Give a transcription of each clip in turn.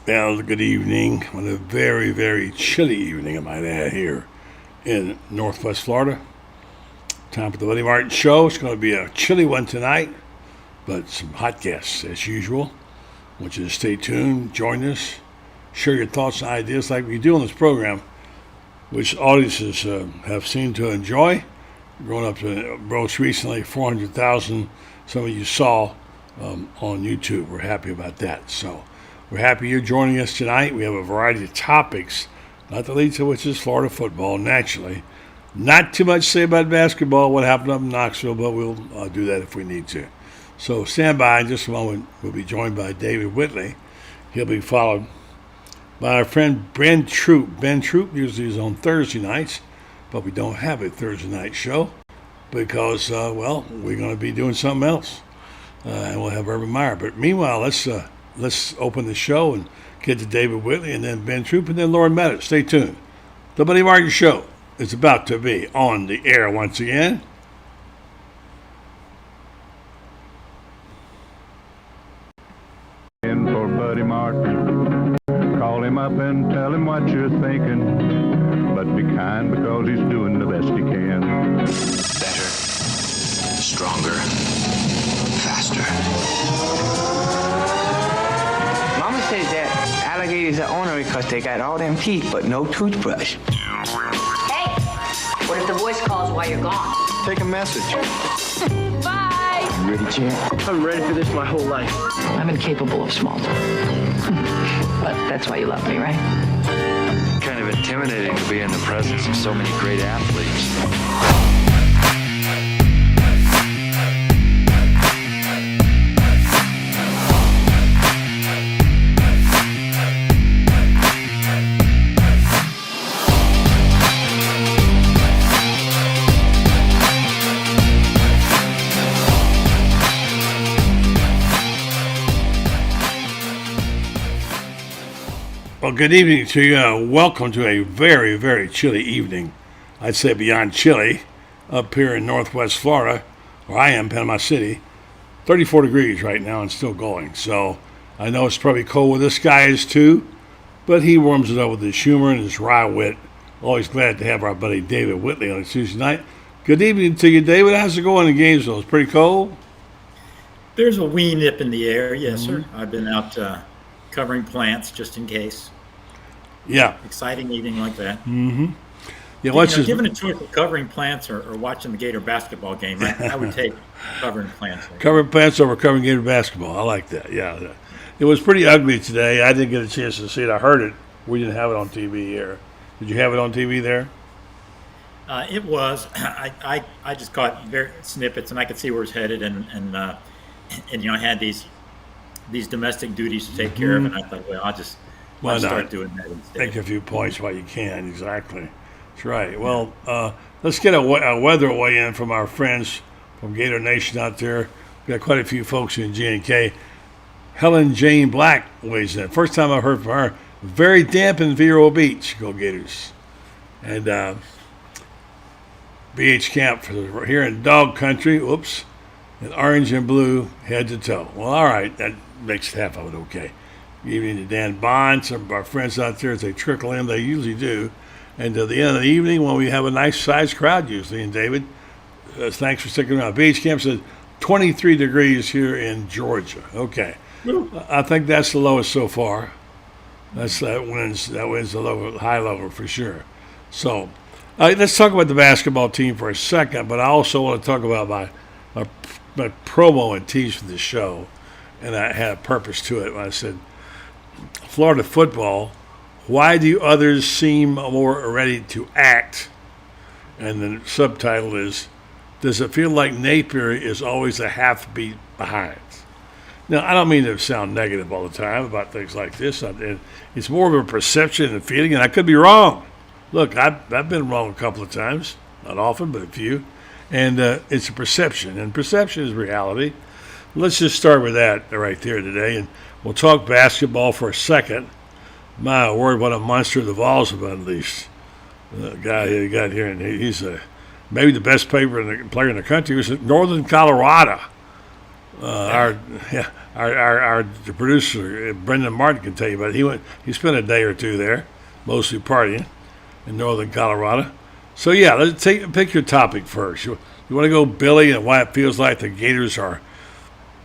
Well, good evening. On a very, very chilly evening, I might add, here in Northwest Florida. Time for the Buddy Martin Show. It's going to be a chilly one tonight, but some hot guests as usual. I want you to stay tuned, join us, share your thoughts and ideas like we do on this program, which audiences have seemed to enjoy. Growing up to most recently 400,000. Some of you saw on YouTube. We're happy about that. So we're happy you're joining us tonight. We have a variety of topics, not the least of which is Florida football, naturally. Not too much to say about basketball, what happened up in Knoxville, but we'll do that if we need to. So stand by in just a moment. We'll be joined by David Whitley. He'll be followed by our friend Ben Troupe. Ben Troupe usually is on Thursday nights, but we don't have a Thursday night show because, we're going to be doing something else. And we'll have Urban Meyer. But meanwhile, let's open the show and get to David Whitley and then Ben Troupe and then Loren Meadows. Stay tuned. The Buddy Martin Show is about to be on the air once again. In for Buddy Martin. Call him up and tell him what you're thinking. But be kind because he's doing the best he can. Better, stronger, faster. Mama says that alligators are ornery because they got all them teeth but no toothbrush. Hey, what if the voice calls while you're gone? Take a message. Bye. You ready, champ? I'm ready for this my whole life. I'm incapable of small talk. But that's why you love me, right? Kind of intimidating to be in the presence of so many great athletes. Well, good evening to you. Welcome to a very, very chilly evening. I'd say beyond chilly up here in Northwest Florida, where I am, Panama City. 34 degrees right now and still going. So I know it's probably cold where this guy is too, but he warms it up with his humor and his wry wit. Always glad to have our buddy David Whitley on a Tuesday night. Good evening to you, David. How's it going in Gainesville? It's pretty cold? There's a wee nip in the air, yes, sir. I've been out covering plants just in case. Yeah. Exciting evening like that. Mm-hmm. Yeah, given a choice of covering plants or watching the Gator basketball game, I would take covering plants. Covering plants over covering Gator basketball. I like that, yeah. It was pretty ugly today. I didn't get a chance to see it. I heard it. We didn't have it on TV here. Did you have it on TV there? It was. I just caught snippets, and I could see where it's headed, and I had these domestic duties to take care of, and I thought, well, I'll start doing that instead. Make a few points while you can, exactly. That's right. Well, let's get a weather weigh-in from our friends from Gator Nation out there. We've got quite a few folks in G&K. Helen Jane Black weighs in. First time I've heard from her. Very damp in Vero Beach. Go Gators. And BH Camp here in Dog Country. Whoops. In orange and blue, head to toe. Well, all right. That makes half of it okay. Evening to Dan Bond, some of our friends out there as they trickle in, they usually do. And at the end of the evening, when we have a nice sized crowd usually, and David, thanks for sticking around. Beach Camp says 23 degrees here in Georgia. Okay. I think that's the lowest so far. That wins the high level for sure. So let's talk about the basketball team for a second, but I also want to talk about my promo and tease for the show. And I had a purpose to it when I said, Florida football, why do others seem more ready to act? And the subtitle is, does it feel like Napier is always a half beat behind? Now, I don't mean to sound negative all the time about things like this. It's more of a perception and feeling, and I could be wrong. Look, I've been wrong a couple of times, not often, but a few. And it's a perception, and perception is reality. Let's just start with that right there today, and we'll talk basketball for a second. My word, what a monster the Vols have unleashed. The guy who got here, and he's maybe the best player in the country. He was in Northern Colorado. Our the producer Brendan Martin can tell you about it. He spent a day or two there, mostly partying in northern Colorado. So yeah, let's pick your topic first. You want to go Billy and why it feels like the Gators are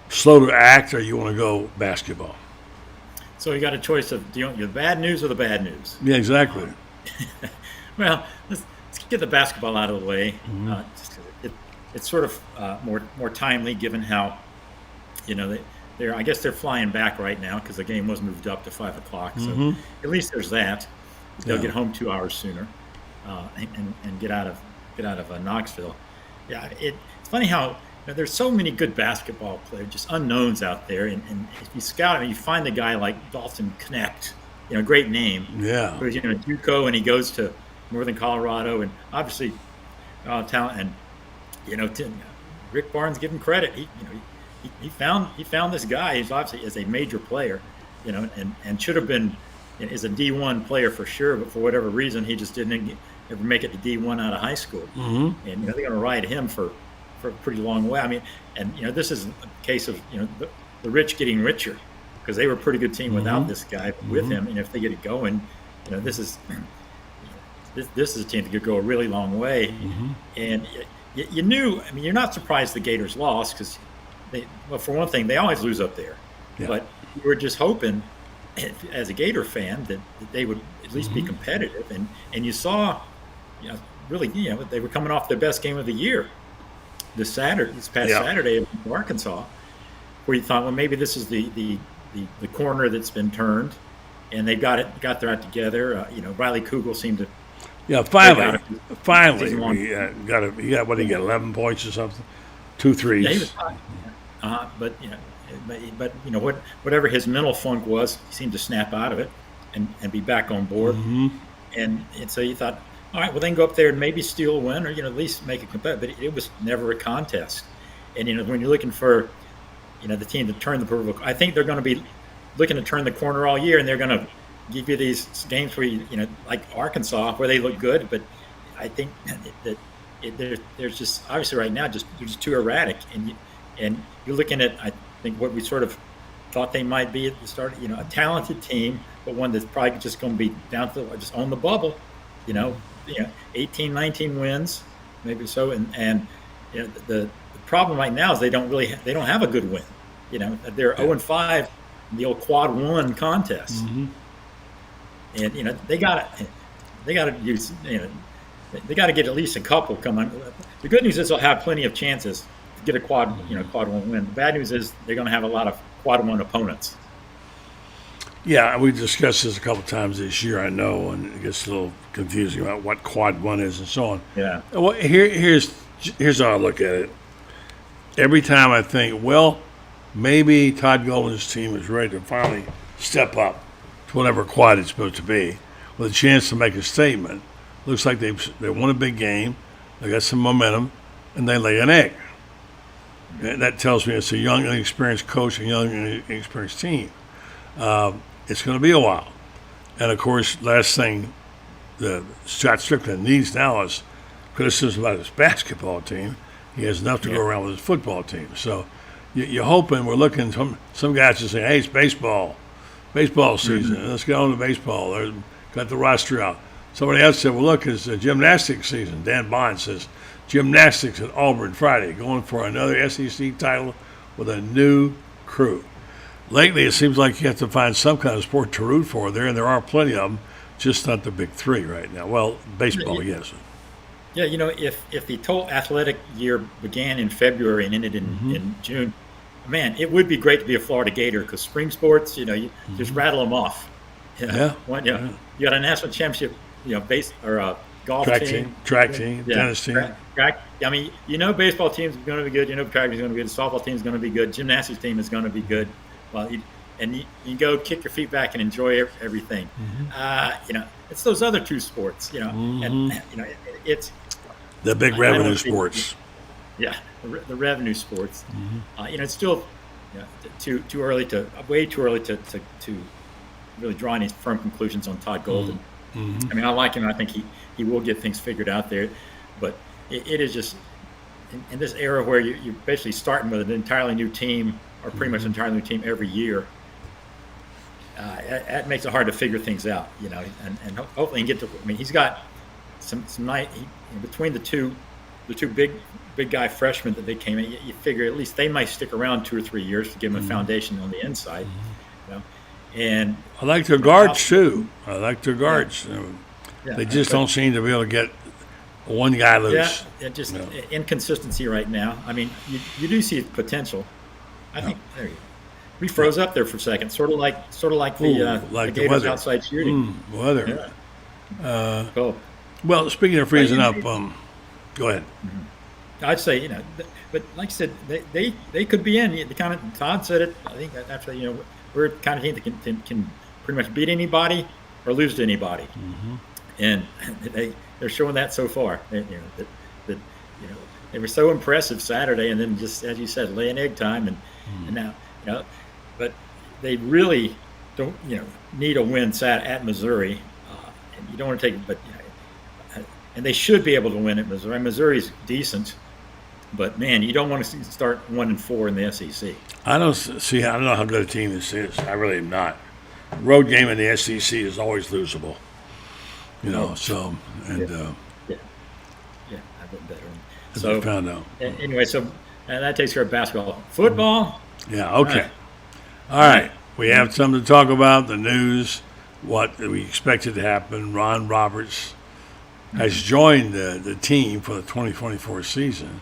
slow to act, or you want to go basketball? So you got a choice of the bad news or the bad news. Yeah, exactly. Well, let's get the basketball out of the way. It's sort of more timely given how, I guess they're flying back right now because the game was moved up to 5 o'clock. So at least there's that. They'll get home 2 hours sooner, and get out of Knoxville. Yeah, it's funny how there's so many good basketball players, just unknowns out there. And if you scout him, you find a guy like Dalton Knecht, great name. Yeah. Who's JUCO, and he goes to Northern Colorado, and obviously talent. And Rick Barnes, give him credit. He found this guy. He's obviously is a major player, and should have been is a D1 player for sure. But for whatever reason, he just didn't ever make it to D1 out of high school. And they're going to ride him for a pretty long way. I mean, and this is a case of the rich getting richer, because they were a pretty good team without this guy. But with him, and if they get it going, this is a team that could go a really long way. And you knew. I mean, you're not surprised the Gators lost because for one thing, they always lose up there. Yeah. But you were just hoping, as a Gator fan, that they would at least be competitive. And you saw, really, they were coming off their best game of the year this past Saturday in Arkansas, where you thought, well, maybe this is the corner that's been turned, and they got their act together. Riley Kugel seemed to. Yeah, finally, he got what, he got 11 points or something, 2 threes. Yeah, he was hot. But whatever his mental funk was, he seemed to snap out of it and be back on board. And so you thought, all right, well, then go up there and maybe steal a win, or at least make it competitive. But it was never a contest. And when you're looking for the team to turn the proverbial, I think they're going to be looking to turn the corner all year, and they're going to give you these games where like Arkansas, where they look good, but I think that there's just obviously right now they're just too erratic, and you're looking at, I think, what we sort of thought they might be at the start, a talented team, but one that's probably just going to be down to just on the bubble, 18, 19 wins, maybe so, and the problem right now is they don't have a good win, they're 0-5 in the old quad one contest. And they got to use they got to get at least a couple come on. The good news is they'll have plenty of chances to get a quad one win. The bad news is they're going to have a lot of quad one opponents. Yeah, we discussed this a couple times this year, I know, and it gets a little confusing about what quad one is and so on. Yeah. Well, here's how I look at it. Every time I think, well, maybe Todd Golden's team is ready to finally step up to whatever quad it's supposed to be, with a chance to make a statement. Looks like they won a big game, they got some momentum, and they lay an egg. And that tells me it's a young, inexperienced coach and young, inexperienced team. It's going to be a while. And, of course, last thing the Scott Strickland needs now is criticism about his basketball team. He has enough to go around with his football team. So you're hoping, we're looking, some guys are saying, hey, it's baseball season. Let's get on to baseball. They've got the roster out. Somebody else said, well, look, it's gymnastics season. Dan Bond says, gymnastics at Auburn Friday, going for another SEC title with a new crew. Lately, it seems like you have to find some kind of sport to root for there, and there are plenty of them, just not the big three right now. Well, baseball, yes. Yeah, if the total athletic year began in February and ended in June, man, it would be great to be a Florida Gator, because spring sports, you just rattle them off. You got a national championship, base or golf team, track team, tennis team. Track. I mean, baseball team's going to be good. Track is going to be good. The softball team's going to be good. Gymnastics team is going to be good. Well, you go kick your feet back and enjoy everything. It's those other two sports. And it's the big revenue sports. Yeah, the revenue sports. It's still way too early to really draw any firm conclusions on Todd Golden. I mean, I like him. I think he will get things figured out there, but it is just in this era where you're basically starting with an entirely new team, or pretty much an entirely new team every year, that makes it hard to figure things out, and hopefully he can get to. I mean, he's got some night between the two big guy freshmen that they came in. You figure at least they might stick around 2 or 3 years to give them a foundation on the inside, And I like their guards too. I like their guards. Yeah, they just don't seem to be able to get one guy loose. Yeah, just inconsistency right now. I mean, you do see potential. I think there you go. We froze up there for a second, sort of like the Gators weather. outside shooting. Weather. Yeah. Cool. Well, speaking of freezing up, go ahead. I'd say but like I said, they could be in. The kind of Todd said it. I think actually, we're the kind of team that can pretty much beat anybody or lose to anybody, and they're showing that so far. They were so impressive Saturday, and then just as you said, lay an egg time, and now but they really don't need a win at Missouri, and you don't want to take it, but and they should be able to win at Missouri. Missouri's decent, but man, you don't want to start 1-4 in the SEC. I don't know how good a team this is. I really am not. Road game in the SEC is always losable. So and yeah, I've been better. So we found out. Anyway, so that takes care of basketball. Football. Yeah. Okay. All right. We have something to talk about. The news, what we expected to happen. Ron Roberts has joined the team for the 2024 season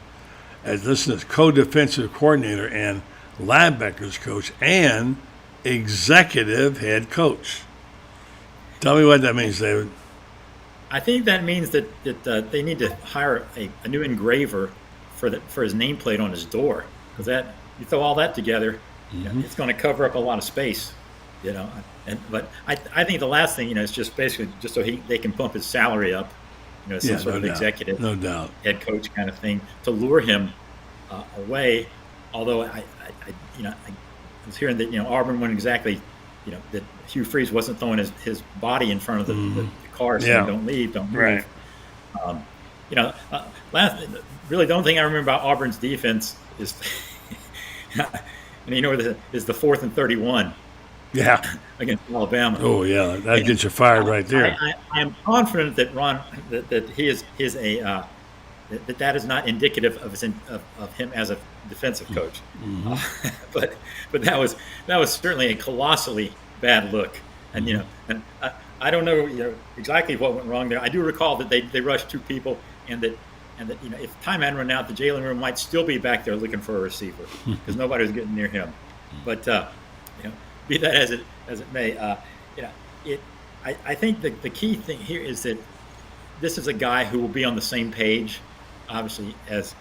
as co-defensive coordinator and linebackers coach and executive head coach. Tell me what that means, David. I think that means that they need to hire a new engraver for his nameplate on his door, because that you throw all that together, it's going to cover up a lot of space, But I think the last thing is just basically just so they can pump his salary up, some sort of executive, no doubt, head coach kind of thing to lure him away. Although I was hearing that Auburn wasn't exactly, that Hugh Freeze wasn't throwing his body in front of the car saying don't leave, don't move. Right. Really the only thing I remember about Auburn's defense is, is the 4th and 31. Yeah. Against Alabama. Oh yeah, that gets you fired right there. I am confident that Ron that he is a that is not indicative of him as a defensive coach. But that was certainly a colossally bad look, and and I don't know exactly what went wrong there. I do recall that they rushed 2 people, and that if time hadn't run out, the Jalen Room might still be back there looking for a receiver because nobody was getting near him. But be that as it may, I think the key thing here is that this is a guy who will be on the same page, obviously, as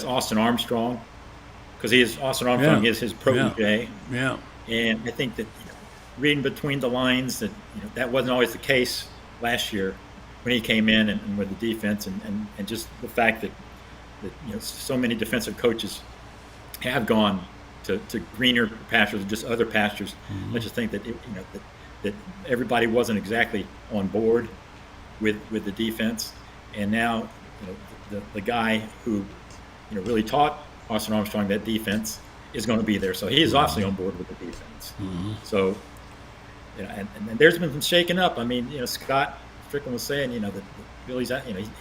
Austin Armstrong, because Austin Armstrong is his protege. Yeah. And I think that reading between the lines that that wasn't always the case last year when he came in and with the defense, and just the fact that so many defensive coaches have gone to greener pastures, just other pastures. I just think that that everybody wasn't exactly on board with the defense, and now the guy who really taught Austin Armstrong that defense is going to be there, so he is obviously on board with the defense. So and there's been some shaking up. I mean, Scott Strickland was saying that Billy's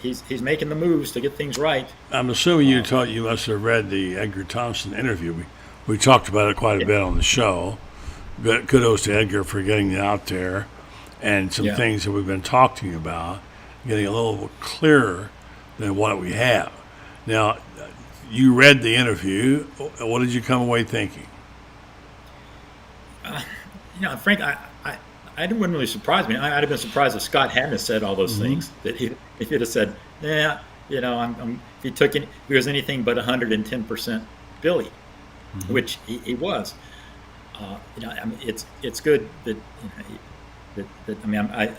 he's making the moves to get things right. I'm assuming you must have read the Edgar Thompson interview. We talked about it quite a bit on the show. But kudos to Edgar for getting it out there, and some things that we've been talking about, getting a little clearer than what we have. Now, you read the interview. What did you come away thinking? Frank, I wouldn't really surprise me. I'd have been surprised if Scott hadn't have said all those things. That if he'd have said, if he was anything but 110% Billy, which he was. It's good that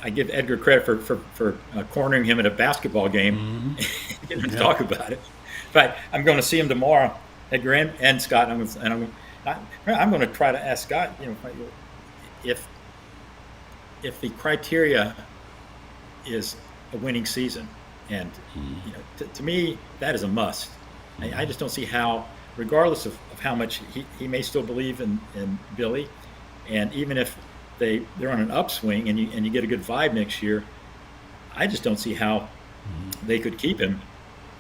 I give Edgar credit for cornering him at a basketball game and talk about it. In fact, I'm going to see him tomorrow, Edgar and Scott, I'm going to try to ask Scott, if the criteria is a winning season, and to me that is a must. I just don't see how, regardless of how much he may still believe in Billy, and even if they're on an upswing and you get a good vibe next year, I just don't see how they could keep him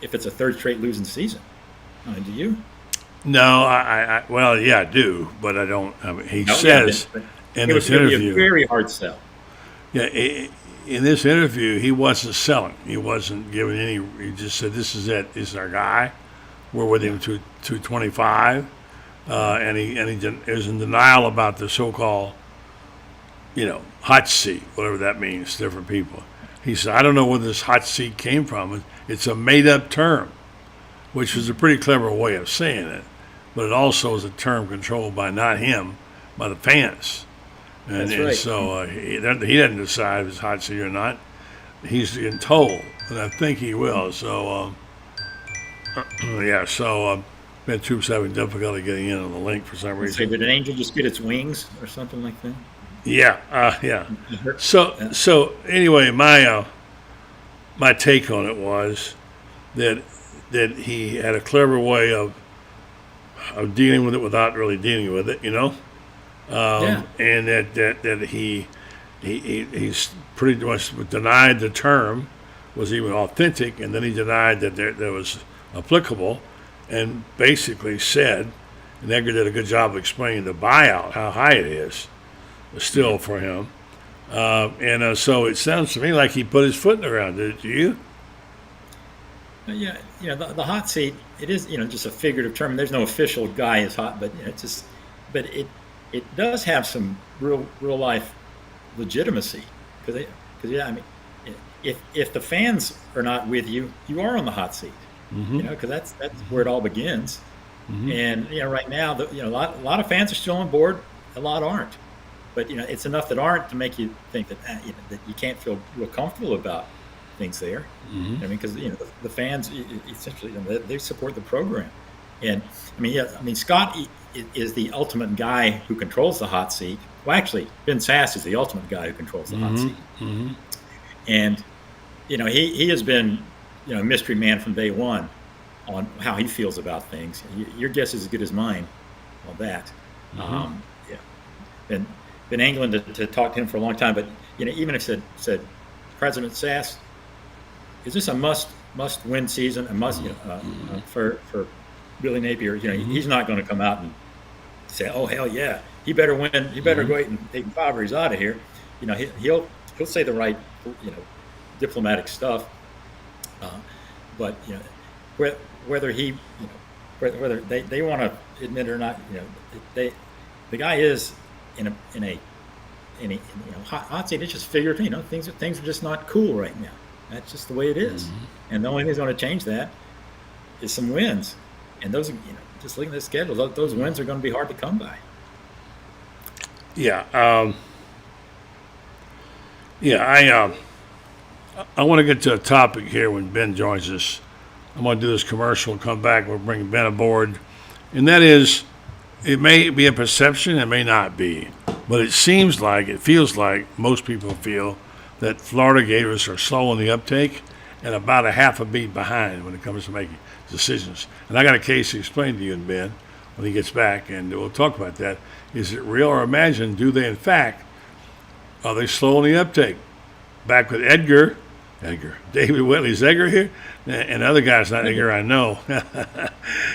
if it's a third straight losing season. Do you? No, well, yeah, I do, but I don't. I mean, he No, says but in it this would be a interview, very hard sell. yeah, in this interview, he wasn't selling. He wasn't giving any. He just said, "This is it. This is our guy. We're with him to 25," and he is in denial about the so-called, hot seat, whatever that means to different people. He said, "I don't know where this hot seat came from. It's a made-up term," which is a pretty clever way of saying it, but it also is a term controlled by not him, by the fans. And, That's right. so he doesn't decide if it's hot seat or not. He's getting told, and I think he will. So, yeah, so Ben Troop's having difficulty getting in on the link for some So reason. did an angel just get its wings or something like that? Yeah. So anyway, my take on it was that he had a clever way of dealing with it without really dealing with it, and that he's pretty much denied the term was even authentic, and then he denied that there was applicable, and basically said, and Edgar did a good job of explaining the buyout, how high it is still for him. So it sounds to me like he put his foot around it. Do you? Yeah, the hot seat, it is, just a figurative term. There's no official guy is hot, but it's just, but it does have some real life legitimacy because I mean, if the fans are not with you, you are on the hot seat, because that's where it all begins. And right now, a lot of fans are still on board, a lot aren't, but it's enough that aren't to make you think that that you can't feel real comfortable about things there. I mean, because the fans essentially they support the program, and I mean Scott is the ultimate guy who controls the hot seat. Well, actually, Ben Sass is the ultimate guy who controls the hot seat, and he has been a mystery man from day one on how he feels about things. Your guess is as good as mine on that. Been angling to talk to him for a long time, but even if said President Sass, is this a must win season? A must for Billy Napier? He's not going to come out and say, "Oh hell yeah, he better win. He better go ahead and take 5 or he's out of here." He'll say the right diplomatic stuff, but whether he whether they want to admit it or not, the guy is in a hot seat. It's just figurative. Things are just not cool right now. That's just the way it is. And the only thing that's going to change that is some wins. And those, just looking at the schedule, those wins are going to be hard to come by. Yeah. I want to get to a topic here when Ben joins us. I'm going to do this commercial and come back. We'll bring Ben aboard. And that is, it may be a perception, it may not be. But it feels like most people feel that Florida Gators are slow in the uptake and about a half a beat behind when it comes to making decisions. And I got a case to explain to you and Ben when he gets back, and we'll talk about that. Is it real or imagined? Do they, in fact, are they slow in the uptake? Back with Edgar, David Whitley. Is Edgar here? And the other guy's not Edgar, I know.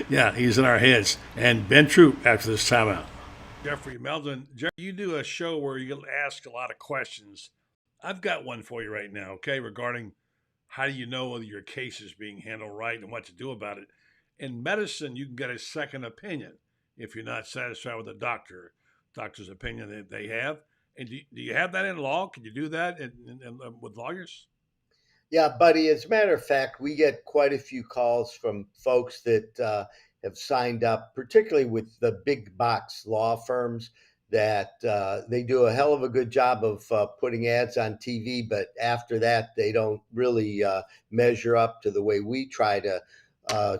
Yeah, he's in our heads. And Ben Troop after this timeout. Jeffrey Meldon. Jeffrey, you do a show where you ask a lot of questions. I've got one for you right now, okay, regarding how do you know whether your case is being handled right and what to do about it. In medicine, you can get a second opinion if you're not satisfied with the doctor's opinion that they have. And do you have that in law? Can you do that with lawyers? Yeah, buddy. As a matter of fact, we get quite a few calls from folks that have signed up, particularly with the big box law firms, that they do a hell of a good job of putting ads on TV, but after that, they don't really measure up to the way we try to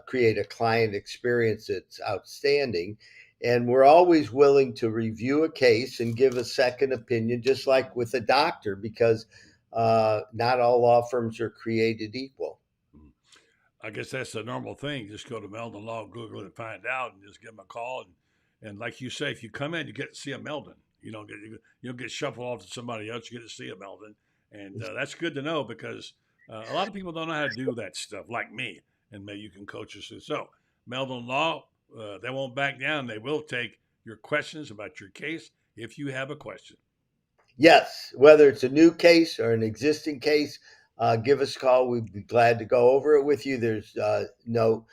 create a client experience that's outstanding. And we're always willing to review a case and give a second opinion, just like with a doctor, because not all law firms are created equal. I guess that's the normal thing. Just go to Meldon Law, Google it, and find out, and just give them a call. And like you say, if you come in, you get to see a Meldon. You don't get shuffled off to somebody else. You get to see a Meldon, and that's good to know because a lot of people don't know how to do that stuff, like me. And maybe you can coach us through. So Meldon Law, they won't back down. They will take your questions about your case if you have a question. Yes, whether it's a new case or an existing case, give us a call. We'd be glad to go over it with you. There's no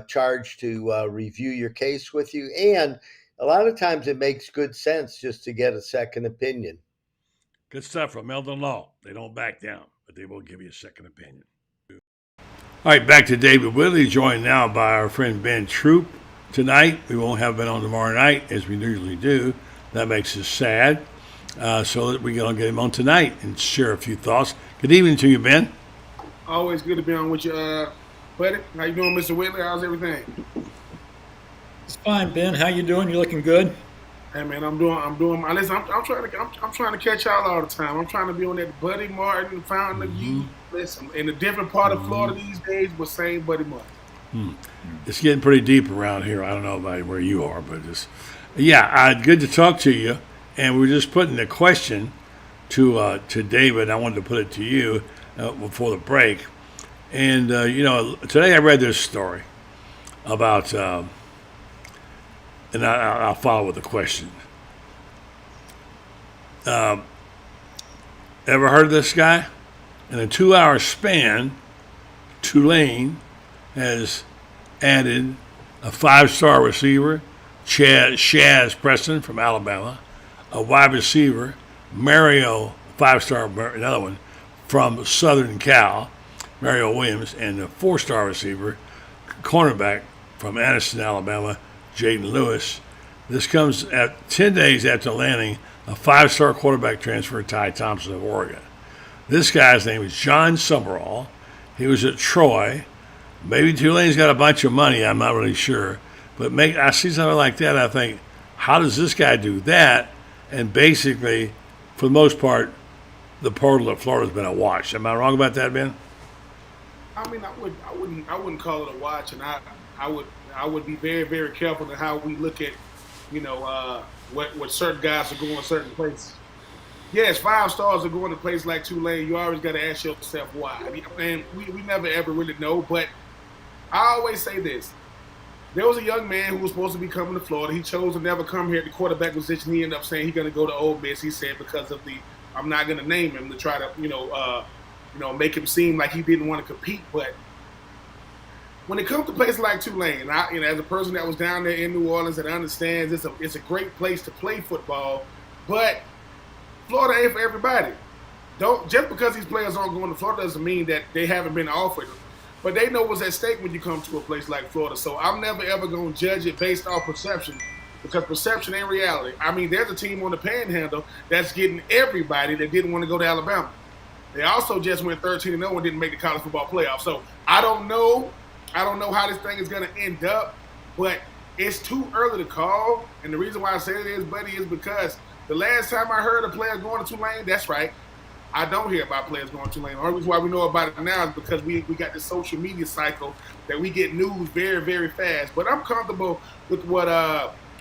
charge to review your case with you. And a lot of times it makes good sense just to get a second opinion. Good stuff from Meldon Law. They don't back down, but they will give you a second opinion. All right, back to David Whitley, joined now by our friend Ben Troupe tonight. We won't have Ben on tomorrow night, as we usually do. That makes us sad. So that we're going to get him on tonight and share a few thoughts. Good evening to you, Ben. Always good to be on with you, buddy. How you doing, Mr. Whitley? How's everything? It's fine, Ben. How you doing? You looking good? Hey man, I'm doing my listen. I'm trying to catch y'all all the time. I'm trying to be on that Buddy Martin, Fountain of Youth. Listen, in a different part of Florida these days, but same Buddy Martin. It's getting pretty deep around here. I don't know about where you are, but it's good to talk to you. And we're just putting the question to David. I wanted to put it to you before the break. And today I read this story about. And I'll follow with a question. Ever heard of this guy? In a 2-hour span, Tulane has added a 5-star receiver, Shaz Preston from Alabama, a wide receiver, Mario, 5-star, another one, from Southern Cal, Mario Williams, and a 4-star receiver, cornerback from Anniston, Alabama, Jaden Lewis. This comes at 10 days after landing a 5-star quarterback transfer, Ty Thompson of Oregon. This guy's name is John Summerall. He was at Troy. Maybe Tulane's got a bunch of money. I'm not really sure. But I see something like that. I think, how does this guy do that? And basically, for the most part, the portal of Florida's been a wash. Am I wrong about that, Ben? I mean, I wouldn't call it a watch, and I would be very, very careful in how we look at, what certain guys are going certain places. Yes, 5 stars are going to places like Tulane. You always got to ask yourself why. And we never ever really know. But I always say this: there was a young man who was supposed to be coming to Florida. He chose to never come here at the quarterback position. He ended up saying he's going to go to Ole Miss. He said because of I'm not going to name him to try to make him seem like he didn't want to compete, but. When it comes to places like Tulane, and as a person that was down there in New Orleans and understands it's a great place to play football, but Florida ain't for everybody. Just because these players aren't going to Florida doesn't mean that they haven't been offered. But they know what's at stake when you come to a place like Florida. So I'm never ever going to judge it based off perception, because perception ain't reality. I mean, there's a team on the Panhandle that's getting everybody that didn't want to go to Alabama. They also just went 13-0 and didn't make the college football playoff. So I don't know how this thing is going to end up, but it's too early to call. And the reason why I say it is, buddy, is because the last time I heard of players going to Tulane, that's right, I don't hear about players going to Tulane. The only reason why we know about it now is because we got this social media cycle that we get news very, very fast. But I'm comfortable with what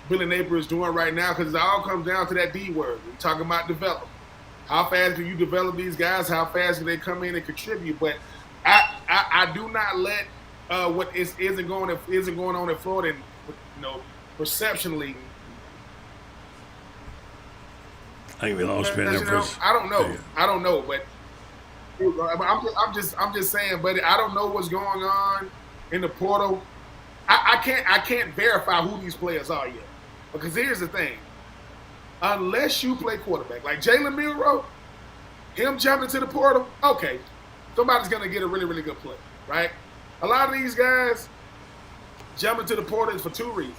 Billy Napier is doing right now, because it all comes down to that D word. We're talking about development. How fast do you develop these guys? How fast do they come in and contribute? But I do not let what isn't going on in Florida, and perceptionally. I think we lost Ben. I don't know, but I'm just saying, buddy. I don't know what's going on in the portal. I can't verify who these players are yet, because here's the thing: unless you play quarterback, like Jalen Milroe, him jumping to the portal, okay, somebody's gonna get a really, really good play, right? A lot of these guys jumping to the portal is for 2 reasons.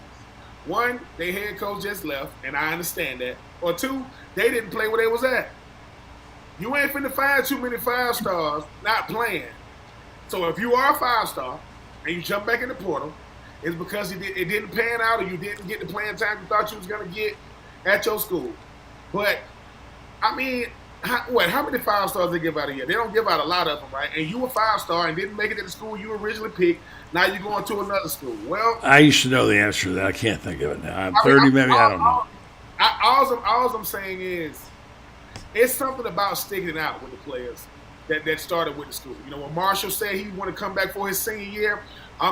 One, their head coach just left, and I understand that. Or 2, they didn't play where they was at. You ain't finna find too many 5-stars not playing. So if you are a 5-star and you jump back in the portal, it's because it didn't pan out, or you didn't get the playing time you thought you was gonna get at your school. But I mean, How many 5-stars they give out a year? They don't give out a lot of them, right? And you were 5-star and didn't make it to the school you originally picked. Now you're going to another school. Well, I used to know the answer to that. I can't think of it now. I'm 30, maybe. I don't know. All I'm saying is, it's something about sticking it out with the players that started with the school. You know, when Marshall said he wanted to come back for his senior year,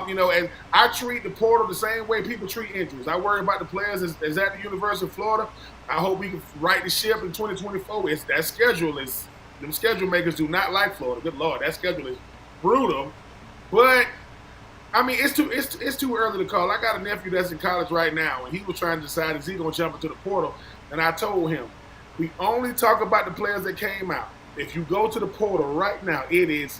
you know, and I treat the portal the same way people treat injuries. I worry about the players as at the University of Florida. I hope we can right the ship in 2024. Them schedule makers do not like Florida. Good Lord, that schedule is brutal. But I mean, it's too early to call. I got a nephew that's in college right now, and he was trying to decide is he going to jump into the portal. And I told him, we only talk about the players that came out. If you go to the portal right now, it is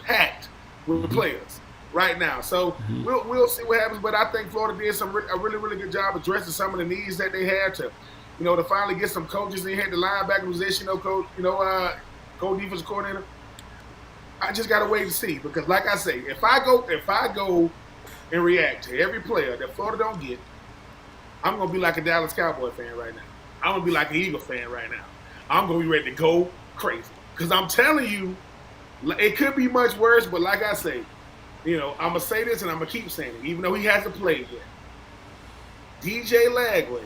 packed with players right now. So we'll see what happens. But I think Florida did a really good job addressing some of the needs that they had to, you know, to finally get some coaches in here, the linebacker position, coach defensive coordinator. I just gotta wait and see, because like I say, if I go and react to every player that Florida don't get, I'm gonna be like a Dallas Cowboy fan right now. I'm gonna be like an Eagle fan right now. I'm gonna be ready to go crazy, because I'm telling you, it could be much worse. But like I say, you know, I'm gonna say this and I'm gonna keep saying it, even though he hasn't played yet. DJ Lagway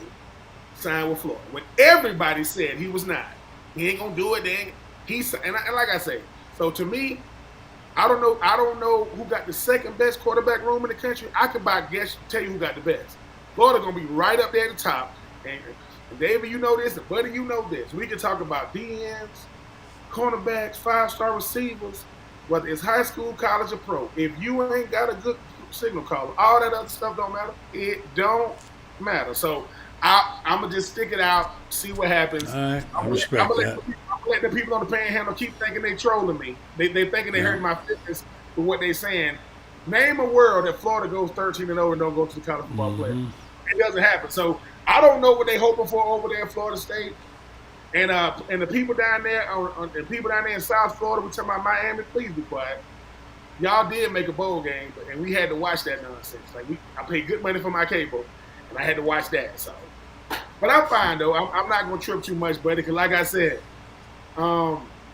signed with Florida when everybody said he was not. He ain't gonna do it. And like I say. So to me, I don't know who got the second best quarterback room in the country. I could tell you who got the best. Florida gonna be right up there at the top. And David, you know this, and Buddy, you know this. We can talk about DNs, cornerbacks, 5-star receivers, whether it's high school, college, or pro. If you ain't got a good signal caller, all that other stuff don't matter. It don't matter. So I'm gonna just stick it out, see what happens. All right, I respect that. Let the people on the panhandle keep thinking they trolling me. They thinking they hurt my feelings for what they saying. Name a world that Florida goes 13-0 and don't go to the college football playoff. It doesn't happen. So I don't know what they're hoping for over there in Florida State. And the people down there, in South Florida, we're talking about Miami. Please be quiet. Y'all did make a bowl game, and we had to watch that nonsense. I paid good money for my cable, and I had to watch that. So, but I'm fine though. I'm not gonna trip too much, buddy. Because like I said.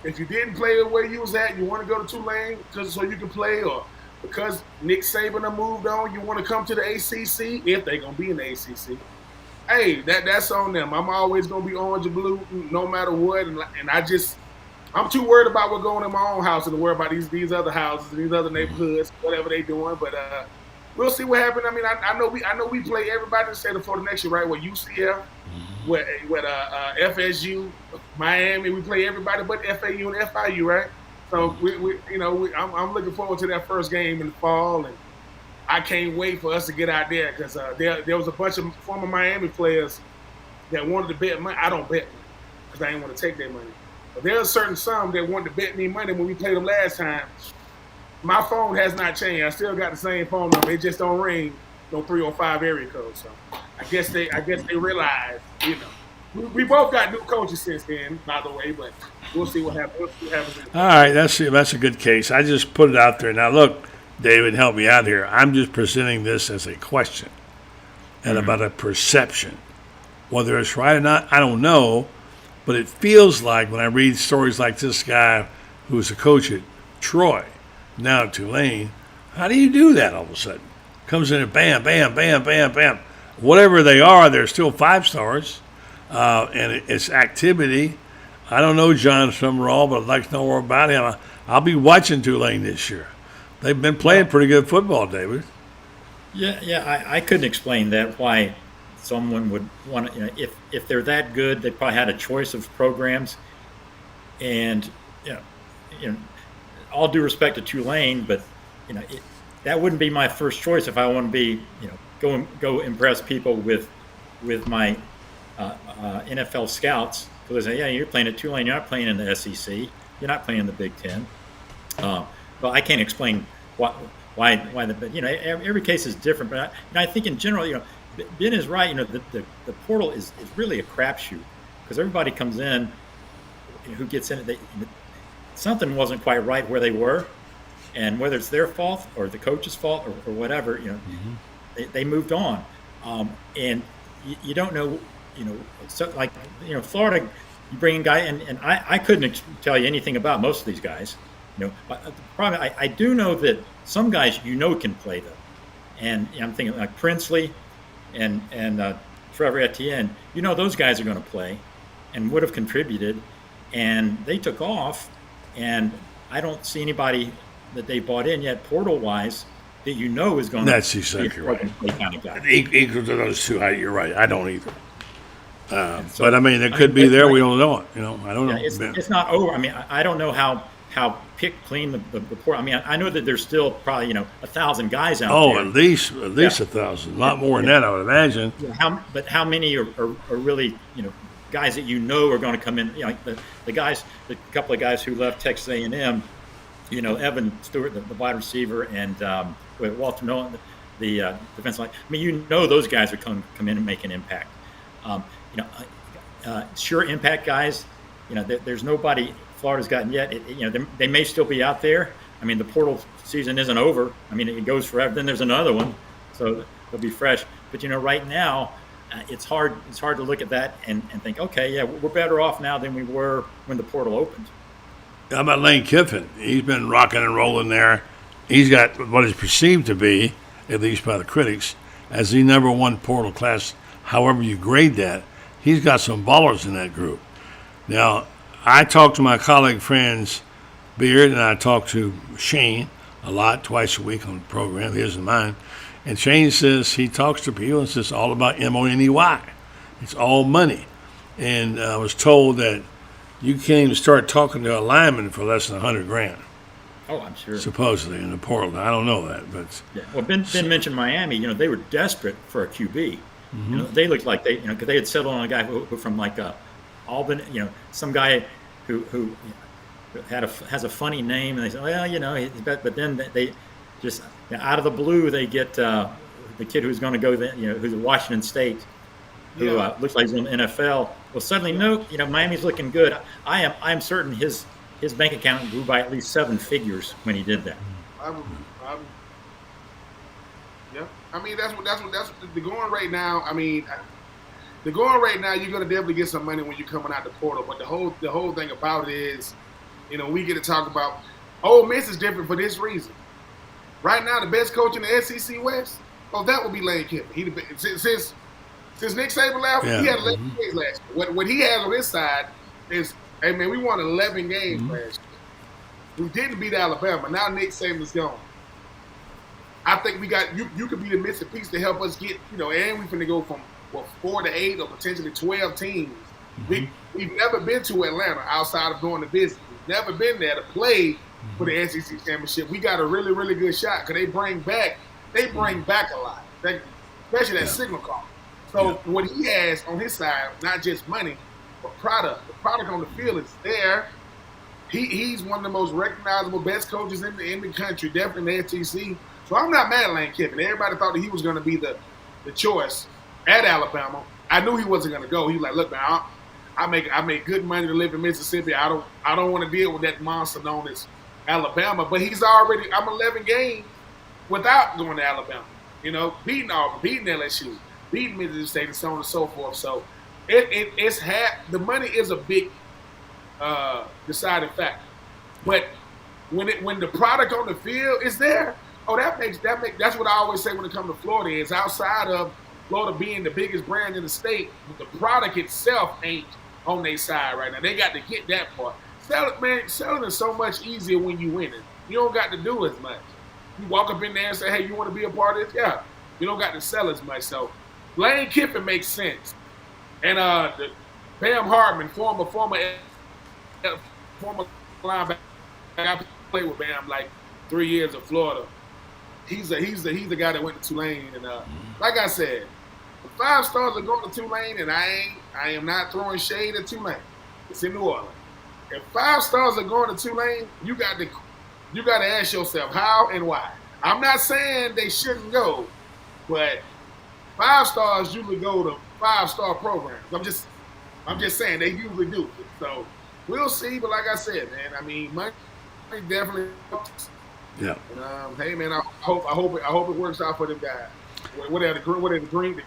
If you didn't play where you was at, you want to go to Tulane so you can play, or because Nick Saban have moved on, you want to come to the ACC, if they're going to be in the ACC. Hey, that's on them. I'm always going to be orange and blue no matter what, and I'm too worried about what's going on in my own house and to worry about these other houses and these other neighborhoods, whatever they doing, but we'll see what happens. I mean, I know we play everybody in the state of Florida next year, right? With UCF, with FSU, Miami, we play everybody but FAU and FIU, right? So I'm looking forward to that first game in the fall, and I can't wait for us to get out there, because there was a bunch of former Miami players that wanted to bet money. I don't bet money because I didn't want to take their money. But there are some that wanted to bet me money when we played them last time. My phone has not changed. I still got the same phone number. It just don't ring no 305 area code. So I guess they realize, we both got new coaches since then, by the way, but we'll see what happens. All right, that's a good case. I just put it out there. Now look, David, help me out here. I'm just presenting this as a question and about a perception. Whether it's right or not, I don't know, but it feels like when I read stories like this guy who's a coach at Troy, now at Tulane, how do you do that all of a sudden? Comes in and bam, bam, bam, bam, bam. Whatever they are, they're still 5 stars, and it's activity. I don't know John Summerall, but I'd like to know more about him. I'll be watching Tulane this year. They've been playing pretty good football, David. Yeah, I couldn't explain that, why someone would want to, if they're that good, they probably had a choice of programs. And, all due respect to Tulane, but, that wouldn't be my first choice if I want to be, go impress people with my NFL scouts. Because they say, yeah, you're playing at Tulane, you're not playing in the SEC, you're not playing in the Big Ten. Well, I can't explain why every case is different, but I think in general, Ben is right. The portal is really a crapshoot, because everybody comes in, who gets in it. Something wasn't quite right where they were, and whether it's their fault or the coach's fault or whatever, they moved on, and you don't know, so Florida You bring in guy, and I couldn't tell you anything about most of these guys. But the problem, I do know that some guys can play them, and I'm thinking like Princely and Trevor Etienne. Those guys are going to play, and would have contributed, and they took off, and I don't see anybody that they bought in yet portal wise that is going to. That's exactly right. Kind of guy. Equal to those two, you're right. I don't either. But I mean, it could be there. We don't know it. I don't know. It's not over. I mean, I don't know how pick clean the port. I mean, I know that there's still probably 1,000 guys out there. At least 1,000. A lot more than that, I would imagine. But how many are really guys that are going to come in? The couple of guys who left Texas A&M. Evan Stewart, the wide receiver, and Walter Nolan, the defensive line. I mean, those guys are come in and make an impact. Sure impact guys. There's nobody Florida's gotten yet. They may still be out there. I mean, the portal season isn't over. I mean, it goes forever. Then there's another one, so they'll be fresh. But right now, it's hard. It's hard to look at that and think, okay, yeah, we're better off now than we were when the portal opened. How about Lane Kiffin? He's been rocking and rolling there. He's got what is perceived to be, at least by the critics, as the number one portal class, however you grade that. He's got some ballers in that group. Now, I talk to my colleague friends, Beard, and I talk to Shane a lot, twice a week on the program, his and mine. And Shane says he talks to people and it's all about money. It's all money. And I was told that you can't even start talking to a lineman for less than $100,000. Oh, I'm sure. Supposedly in the portal. I don't know that, but Well, Ben mentioned Miami. They were desperate for a QB. Mm-hmm. They looked like because they had settled on a guy who from like Albany. Some guy who has a funny name, and they say, well, but then they just out of the blue they get the kid who's going to go who's at Washington State. Who looks like he's in the NFL. Well, suddenly, Miami's looking good. I'm certain his bank account grew by at least 7 figures when he did that. I mean, that's the going right now. I mean, the going right now, you're gonna definitely get some money when you're coming out the portal. But the whole thing about it is, we get to talk about Ole Miss is different for this reason. Right now, the best coach in the SEC West, that would be Lane Kiffin. Since Nick Saban left, he had 11 games last year. What he has on his side is, hey, man, we won 11 games last year. We didn't beat Alabama. Now Nick Saban's gone. I think we got you could be the missing piece to help us get, and we're going to go from 4 to 8 or potentially 12 teams. We've never been to Atlanta outside of going to business. We've never been there to play for the SEC championship. We got a really, really good shot because they bring back a lot, especially that signal call. So what he has on his side, not just money, but product. The product on the field is there. He's one of the most recognizable, best coaches in the country, definitely in the SEC. So I'm not mad at Lane Kiffin. Everybody thought that he was going to be the choice at Alabama. I knew he wasn't going to go. He was like, look, man, I make good money to live in Mississippi. I don't want to deal with that monster known as Alabama. But I'm 11 games without going to Alabama. Beating Auburn, beating LSU, beating Mississippi State, and so on and so forth. So the money is a big deciding factor. But when the product on the field is there, that's what I always say when it comes to Florida is outside of Florida being the biggest brand in the state, the product itself ain't on their side right now. They got to get that part. Selling is so much easier when you win it. You don't got to do as much. You walk up in there and say, hey, you want to be a part of this? Yeah. You don't got to sell as much. So Lane Kiffin makes sense. And Bam Hartman, former linebacker, I played with Bam like 3 years of Florida. He's the guy that went to Tulane, and like I said, the 5 stars are going to Tulane, and I am not throwing shade at Tulane. It's in New Orleans. If 5 stars are going to Tulane, you got to ask yourself how and why. I'm not saying they shouldn't go, but 5 stars usually go to 5-star programs. I'm just saying they usually do. So we'll see. But like I said, man, I mean, money definitely helps. Yeah. And, hey, man, I hope it works out for them guys. What are the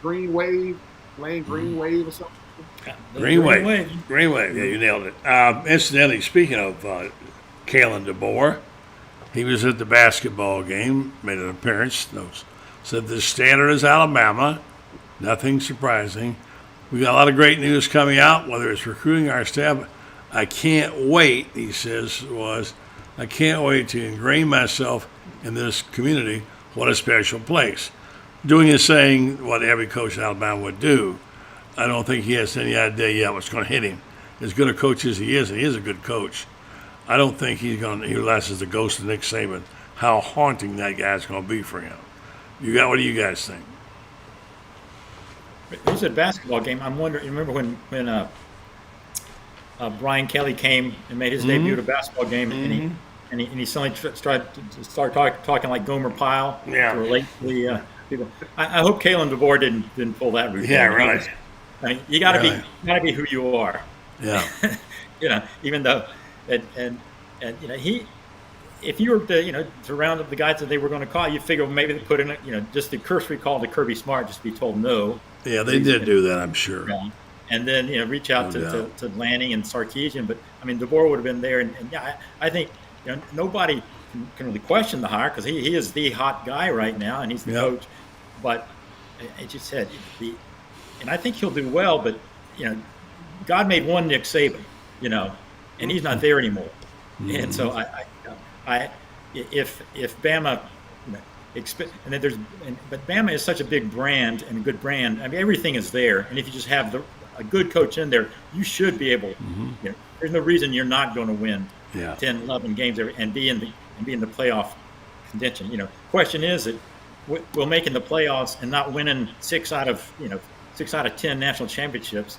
green wave, Lane Green Wave or something? Green Wave. Green Wave. Yeah, you nailed it. Incidentally, speaking of Kalen DeBoer, he was at the basketball game, made an appearance. Said the standard is Alabama. Nothing surprising. We got a lot of great news coming out, whether it's recruiting our staff. I can't wait, he says, I can't wait to ingrain myself in this community. What a special place. Doing and saying what every coach in Alabama would do. I don't think he has any idea yet what's going to hit him. As good a coach as he is, and he is a good coach, I don't think he realizes the ghost of Nick Saban, how haunting that guy's going to be for him. What do you guys think? He said basketball game. I'm wondering. You remember when Brian Kelly came and made his debut at a basketball game, and he suddenly started to start talking like Gomer Pyle to relate to the people. I hope Kalen DeBoer didn't pull that route. Yeah, right. I mean, you got to be who you are. Yeah. Even though, and if you were to round up the guys that they were going to call, you figure maybe they put in just the cursory call to Kirby Smart, just to be told no. Yeah, they did do that, I'm sure. Yeah. And then reach out to Lanning and Sarkisian, but I mean DeBoer would have been there, and I think nobody can really question the hire because he is the hot guy right now, and he's the coach. But as you said, and I think he'll do well. But God made one Nick Saban, and he's not there anymore. And so if Bama, but Bama is such a big brand and a good brand. I mean, everything is there, and if you just have a good coach in there, you should be able. There's no reason you're not going to win 10, 11 games and be in the playoff contention. Question is that we're making the playoffs and not winning 6 out of 10 national championships.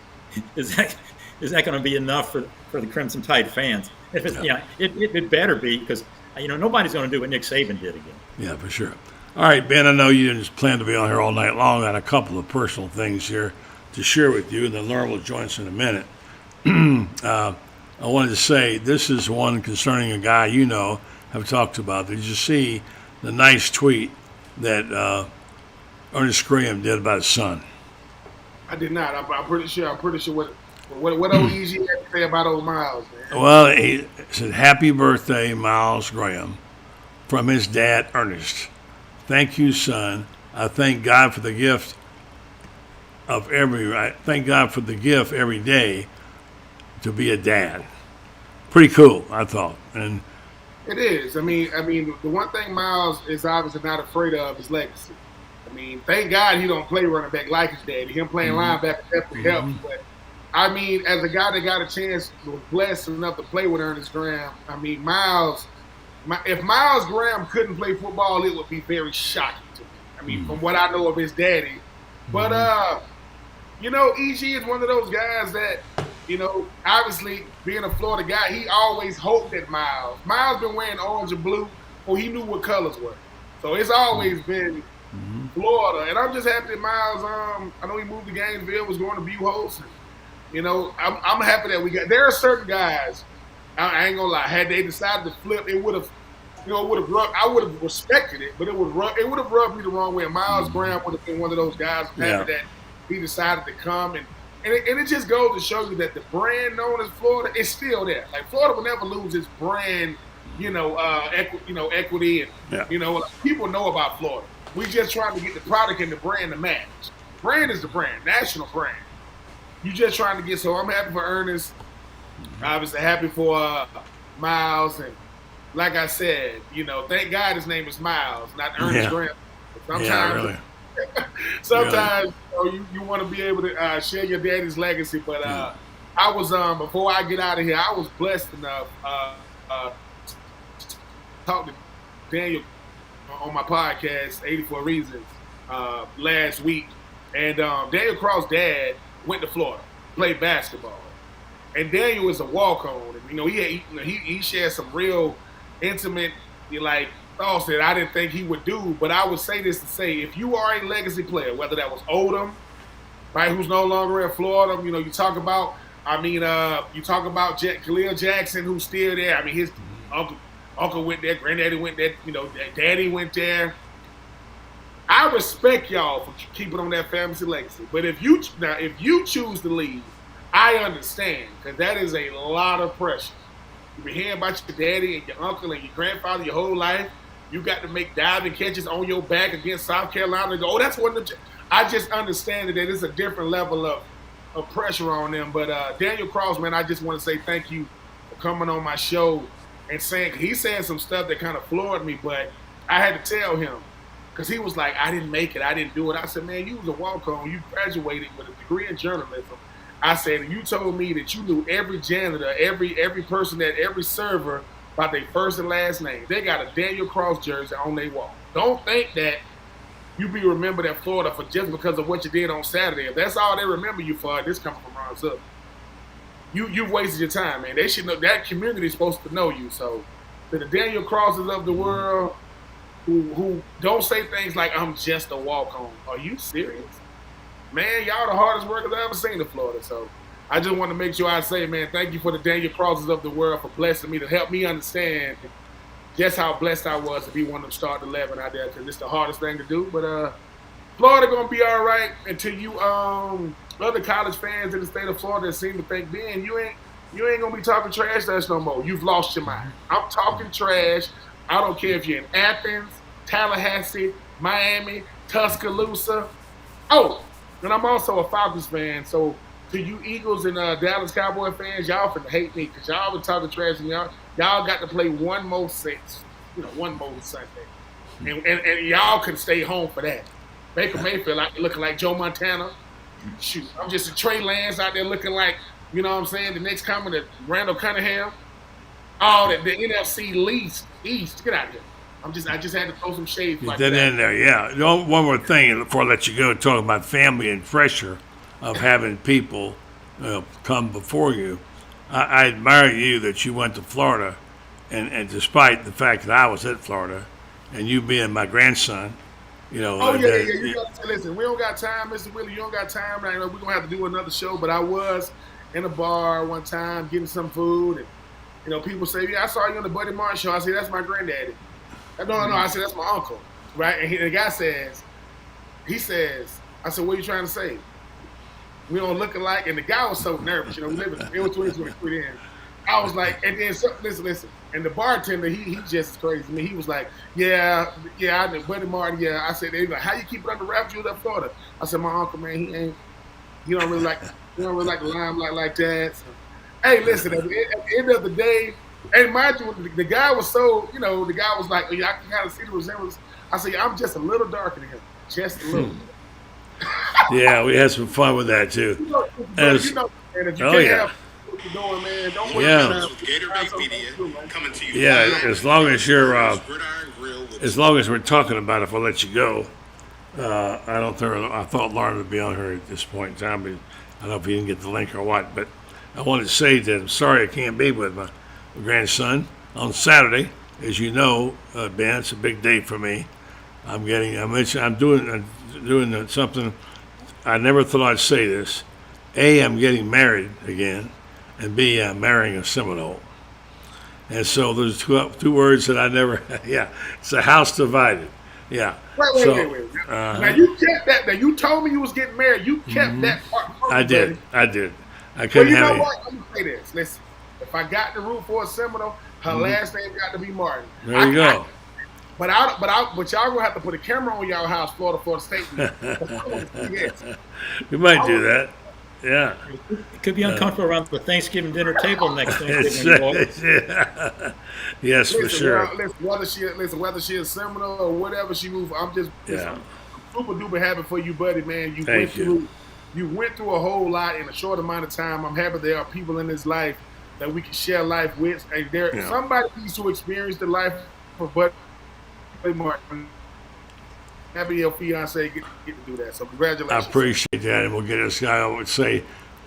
Is that going to be enough for the Crimson Tide fans? If it's, it better be, because nobody's going to do what Nick Saban did again. Yeah, for sure. All right, Ben, I know you didn't plan to be on here all night long. I got a couple of personal things here to share with you, and then Laura will join us in a minute. I wanted to say this is one concerning a guy have talked about. Did you see the nice tweet that Ernest Graham did about his son? I did not. I'm pretty sure what old Easy had to say about old Miles, man. Well, he said, "Happy birthday, Miles Graham, from his dad, Ernest. Thank you, son. I thank God for the gift every day to be a dad." Pretty cool, I thought. And it is. I mean, the one thing Miles is obviously not afraid of is legacy. I mean, thank God he don't play running back like his daddy. Him playing linebacker definitely helps. But I mean, as a guy that got a chance, was blessed enough to play with Ernest Graham, I mean, if Miles Graham couldn't play football, it would be very shocking to me. I mean, from what I know of his daddy. But, E.G. is one of those guys that, obviously being a Florida guy, he always hoped that Miles been wearing orange and blue, or he knew what colors were. So it's always been Florida. And I'm just happy that Miles, I know he moved to Gainesville, was going to Buchholz. I'm happy that there are certain guys, I ain't gonna lie, had they decided to flip, it would have, I would have respected it, but it would have rubbed me the wrong way. Miles Graham would have been one of those guys. I'm happy that he decided to come, and it just goes to show you that the brand known as Florida is still there. Like, Florida will never lose its brand, equity, and people know about Florida. We just trying to get the product and the brand to match. Brand is the brand, national brand. You just trying to get. So I'm happy for Ernest. Obviously happy for Miles, and like I said, thank God his name is Miles, not Ernest Graham. Sometimes, sometimes you want to be able to share your daddy's legacy. But I was before I get out of here, I was blessed enough to talk to Daniel on my podcast, 84 Reasons, last week, and Daniel Cross' dad went to Florida, played basketball. And Daniel is a walk-on. And, he shared some real intimate, thoughts that I didn't think he would do. But I would say this to say, if you are a legacy player, whether that was Odom, right, who's no longer in Florida, you talk about, Khalil Jackson, who's still there. I mean, his uncle went there, granddaddy went there, daddy went there. I respect y'all for keeping on that fantasy legacy. But if you choose to leave, I understand, because that is a lot of pressure. You've been hearing about your daddy and your uncle and your grandfather your whole life. You got to make diving catches on your back against South Carolina and go, oh, that's one of the. I just understand that it's a different level of pressure on them. But Daniel Cross, man, I just want to say thank you for coming on my show and saying, he said some stuff that kind of floored me, but I had to tell him, because he was like, I didn't make it, I didn't do it. I said, man, you was a walk-on, you graduated with a degree in journalism. I said, you told me that you knew every janitor, every person, every server by their first and last name. They got a Daniel Cross jersey on their wall. Don't think that you be remembered at Florida for just because of what you did on Saturday. If that's all they remember you for, this coming from Ron Sutton. You've wasted your time, man. They should know, that community is supposed to know you. So to the Daniel Crosses of the world who don't say things like, I'm just a walk-on. Are you serious? Man, y'all the hardest workers I ever seen in Florida. So I just want to make sure I say, man, thank you for the Daniel Crosses of the world for blessing me, to help me understand just how blessed I was to be one of them starting 11 out there, because it's the hardest thing to do. But Florida going to be all right until you other college fans in the state of Florida that seem to think, Ben, you ain't going to be talking trash to us no more. You've lost your mind. I'm talking trash. I don't care if you're in Athens, Tallahassee, Miami, Tuscaloosa. Oh, and I'm also a Falcons fan, so to you Eagles and Dallas Cowboy fans, y'all finna hate me because y'all been talking trash and y'all got to play one more Sunday, and y'all can stay home for that. Baker Mayfield looking like Joe Montana. Shoot, I'm just a Trey Lance out there looking like, you know what I'm saying, the next coming to Randall Cunningham. Oh, the NFC East, get out of here. I just had to throw some shade. Like that in there, yeah. One more thing before I let you go, talk about family and pressure of having people come before you. I admire you that you went to Florida, and despite the fact that I was at Florida, and you being my grandson, you know. Oh yeah. You gotta listen. We don't got time, Mr. Willie. You don't got time. Right? We're gonna have to do another show. But I was in a bar one time getting some food, and you know, people say, "Yeah, I saw you on the Buddy Martin show." I say, "That's my granddaddy." No. I said, "That's my uncle." Right? And the guy says, I said, "What are you trying to say? We don't look alike." And the guy was so nervous. You know, it was 2023 then. I was like, and then listen. And the bartender, he just crazy to me. He was like, yeah, I know Buddy Martin. Yeah, I said, they like, how you keep it under wraps? You was up Florida. I said, my uncle, man, he don't really like the limelight like that. So, hey, listen, at the end of the day, and mind you, the guy was so, you know, the guy was like, I can kind of see the resemblance. I said, I'm just a little darker than him, just a little. Yeah, we had some fun with that too. You know, man, if you can't have what you're doing, man, don't worry about Gator Bake Media coming to you. Yeah, as long as you're, as long as we're talking about it, if I'll let you go. I thought Lauren would be on her at this point in time, but I don't know if you didn't get the link or what. But I wanted to say that I'm sorry I can't be with my grandson on Saturday. As you know, Ben, it's a big day for me. I'm doing something. I never thought I'd say this. A, I'm getting married again, and B, I'm marrying a Seminole. And so there's two words that I never. Yeah, it's a house divided. Yeah. Wait. Now you kept that. Now you told me you was getting married. You kept that part. I did. I couldn't have it. What? Let me say this. Listen, if I got the root for a Seminole, her last name got to be Martin. There you go. But y'all gonna have to put a camera on y'all house, Florida State. Yes. We might do that. Yeah. It could be uncomfortable around the Thanksgiving dinner table next Thanksgiving. Yeah. Yes, for sure. Whether she is Seminole or whatever she moved, I'm just super duper happy for you, buddy, man. You went through a whole lot in a short amount of time. I'm happy there are people in this life that we can share life with. And somebody needs to experience the life of Buddy Martin. Happy your fiance get to do that. So congratulations. I appreciate that, and we'll get this guy. I would say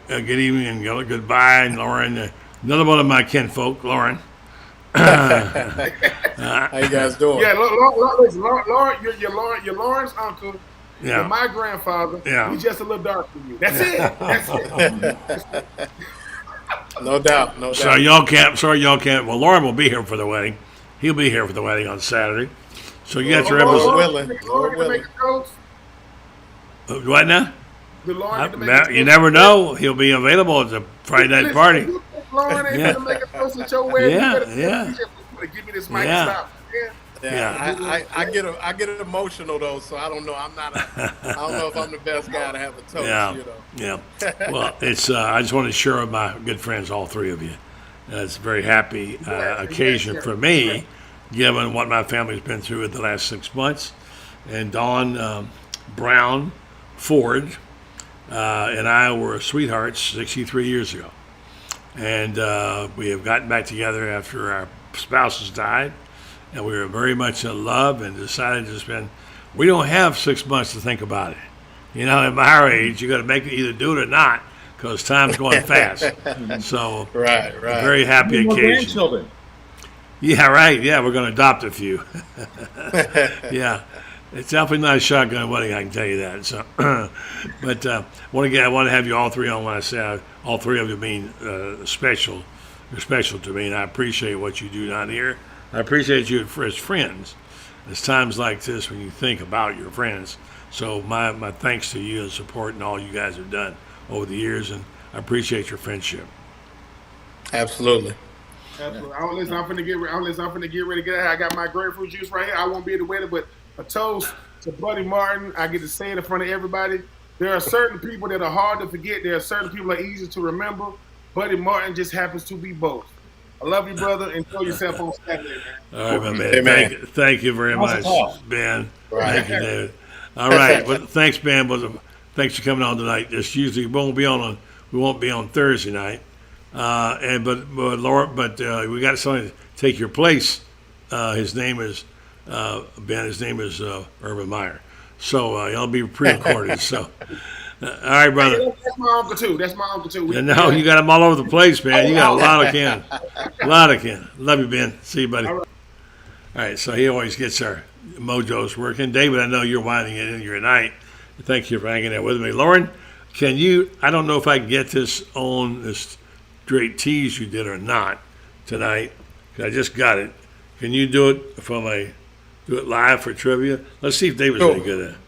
good evening and goodbye, and Lauren. Another one of my kinfolk, Lauren. How you guys doing? Yeah, Lauren, you're Lauren's uncle. Yeah. You're my grandfather. Yeah. He's just a little dark than you. That's it. No doubt. Sorry, y'all can't. Well, Lauren will be here for the wedding. He'll be here for the wedding on Saturday. So you got your episode. Lord willing. What now? Did Lauren get to make a toast? You never know. He'll be available at the Friday night party. Lauren ain't gonna make a toast at your wedding. Yeah. Give me this mic and stop. I get emotional though, so I don't know. I don't know if I'm the best guy to have a toast. Yeah. Well, it's. I just want to share with my good friends, all three of you. It's a very happy occasion for me, given what my family's been through in the last 6 months. And Dawn Brown Ford and I were sweethearts 63 years ago, and we have gotten back together after our spouses died. And we were very much in love and decided to spend. We don't have 6 months to think about it. You know, at our age, you got to make it either do it or not because time's going fast. So, right. Very happy occasion. Grandchildren. Yeah, right. Yeah, we're going to adopt a few. Yeah, it's definitely not a shotgun wedding. I can tell you that. So, but I want to have you all three on. When I say all three of you mean special. You're special to me, and I appreciate what you do down here. I appreciate you as friends. It's times like this when you think about your friends. So my thanks to you and support and all you guys have done over the years, and I appreciate your friendship. Absolutely. Listen, I'm finna get ready to get out. I got my grapefruit juice right here. I won't be at the wedding, but a toast to Buddy Martin. I get to say it in front of everybody. There are certain people that are hard to forget. There are certain people that are easy to remember. Buddy Martin just happens to be both. I love you, brother. Enjoy yourself on Saturday, man. All right, my man. Hey, thank you very much, Ben. Right. Thank you, David. All right, well, thanks, Ben. Thanks for coming on tonight. This usually we won't be on Thursday night, but we got somebody to take your place. His name is Ben. His name is Urban Meyer. So y'all be pre-recorded. So. All right, brother. Hey, that's my uncle too. You got them all over the place, man. You got a lot of kin. Love you, Ben. See you, buddy. All right, so he always gets our mojos working. David, I know you're winding it in your night. Thank you for hanging out with me. Lauren, I don't know if I can get this on this straight tease you did or not tonight, because I just got it. Can you do it do it live for trivia? Let's see if David's any good at it.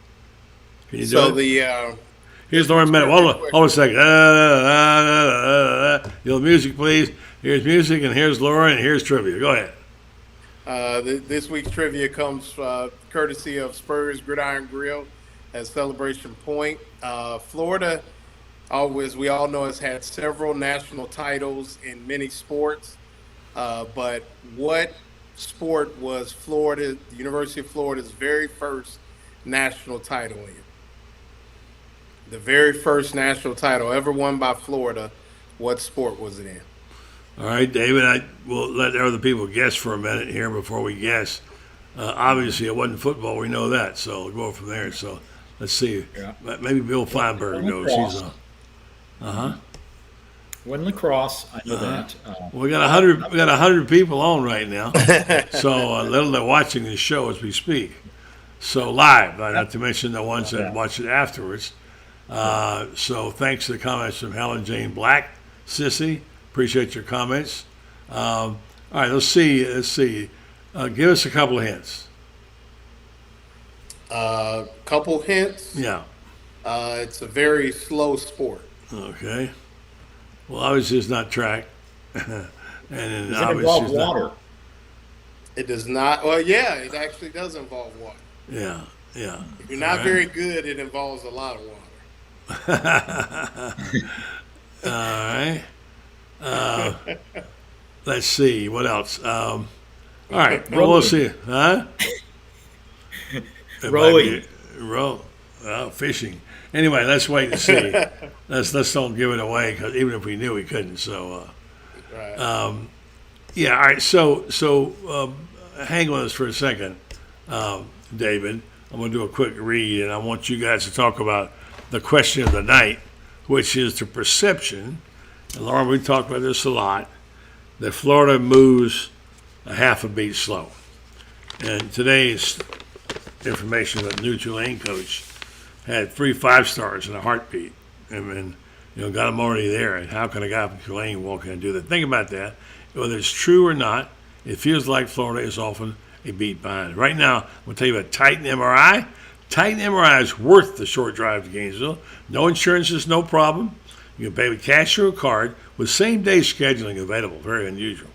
Can you do it? Here's Loren Meadows. Hold on a second. Your music, please. Here's music, and here's Loren, and here's trivia. Go ahead. This week's trivia comes courtesy of Spurs Gridiron Grill at Celebration Point. Florida, always, we all know, has had several national titles in many sports. But what sport was the University of Florida's very first national title in? The very first national title ever won by Florida, what sport was it in? All right, David, I will let other people guess for a minute here before we guess. Obviously, it wasn't football. We know that, so we'll go from there. So let's see. Yeah. Maybe Bill Feinberg knows. He's When lacrosse, I know that. We got 100. We got 100 people on right now, so they're watching this show as we speak. So live, not to mention the ones that watch it afterwards. So thanks to the comments from Helen Jane Black, Sissy. Appreciate your comments. All right, let's see. Give us a couple of hints. Couple hints? Yeah. It's a very slow sport. Okay. Well, obviously it's not track. And then does it involve water? It does not. Well, yeah, it actually does involve water. Yeah. If you're not very good, it involves a lot of water. All right. Let's see. What else? All right. Well, we'll see. Huh? Rowing. Fishing. Anyway, let's wait and see. Let's don't give it away, because even if we knew, we couldn't. So, right. Yeah. All right. So hang on us for a second, David. I'm going to do a quick read, and I want you guys to talk about the question of the night, which is the perception, and Lauren, we talked about this a lot, that Florida moves a half a beat slow. And today's information that the new Tulane coach had 3 5-stars in a heartbeat, and got them already there. And how can a guy from Tulane walk in and do that? Think about that. Whether it's true or not, it feels like Florida is often a beat behind. Right now, I'm going to tell you about Titan MRI. Titan MRI is worth the short drive to Gainesville. No insurance is no problem. You can pay with cash or a card with same-day scheduling available. Very unusual.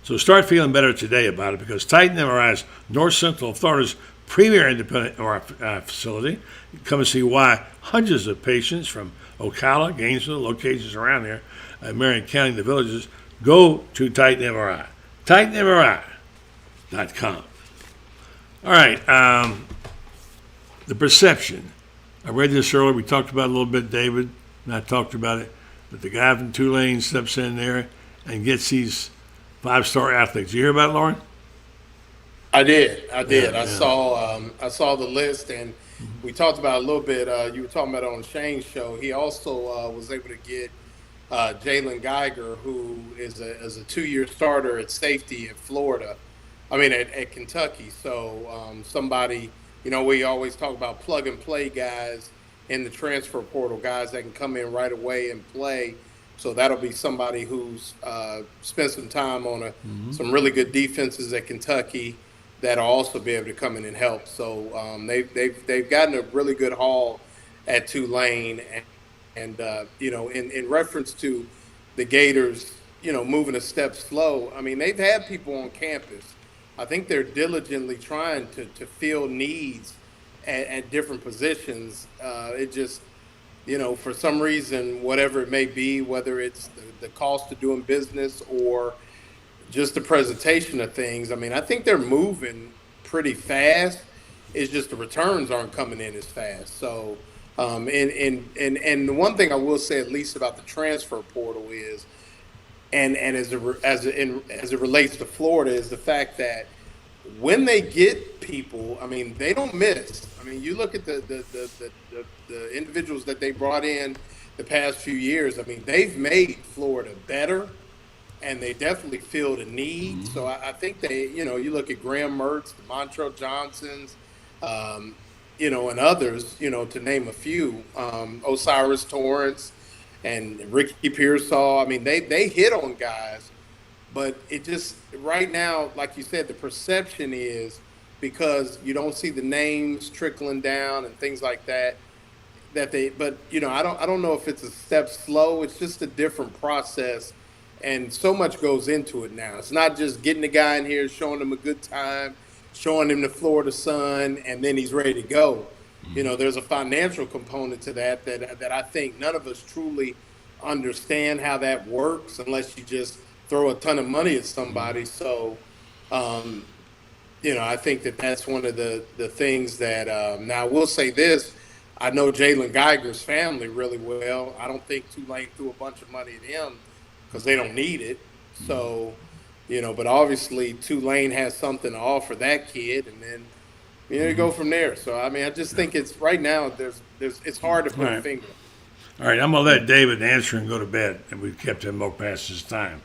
So start feeling better today about it because Titan MRI is North Central Florida's premier independent MRI facility. Come and see why hundreds of patients from Ocala, Gainesville, locations around here, Marion County, the villages, go to Titan MRI. TitanMRI.com. All right. The perception. I read this earlier. We talked about it a little bit, David, and I talked about it. But the guy from Tulane steps in there and gets these 5-star athletes. You hear about it, Loren? I did. Yeah. I saw the list, and we talked about it a little bit. You were talking about it on Shane's show. He also was able to get Jalen Geiger, who is a 2-year starter at safety at Florida. At Kentucky. So somebody, we always talk about plug and play guys in the transfer portal, guys that can come in right away and play. So that'll be somebody who's spent some time on some really good defenses at Kentucky that'll also be able to come in and help. So they've gotten a really good haul at Tulane, and in reference to the Gators, moving a step slow. They've had people on campus. I think they're diligently trying to fill needs at different positions. It just, for some reason, whatever it may be, whether it's the cost of doing business or just the presentation of things, I think they're moving pretty fast. It's just the returns aren't coming in as fast. So, and the one thing I will say, at least about the transfer portal is, and as it relates to Florida, is the fact that when they get people, they don't miss. You look at the individuals that they brought in the past few years. They've made Florida better, and they definitely filled a need. So I think they, you look at Graham Mertz, the Montrell Johnsons, and others, to name a few, Osiris Torrance and Ricky Pearsall. They hit on guys, but it just right now, like you said, the perception is because you don't see the names trickling down and things like that. But I don't know if it's a step slow. It's just a different process, and so much goes into it now. It's not just getting the guy in here, showing him a good time, showing him the Florida sun, and then he's ready to go. There's a financial component to that I think none of us truly understand how that works unless you just throw a ton of money at somebody. So, I think that's one of the things that now I will say this. I know Jalen Geiger's family really well. I don't think Tulane threw a bunch of money at him because they don't need it. So, but obviously Tulane has something to offer that kid, and then you go from there. So I just think it's right now. It's hard to put a finger. All right, I'm gonna let David answer and go to bed, and we've kept him up past his time.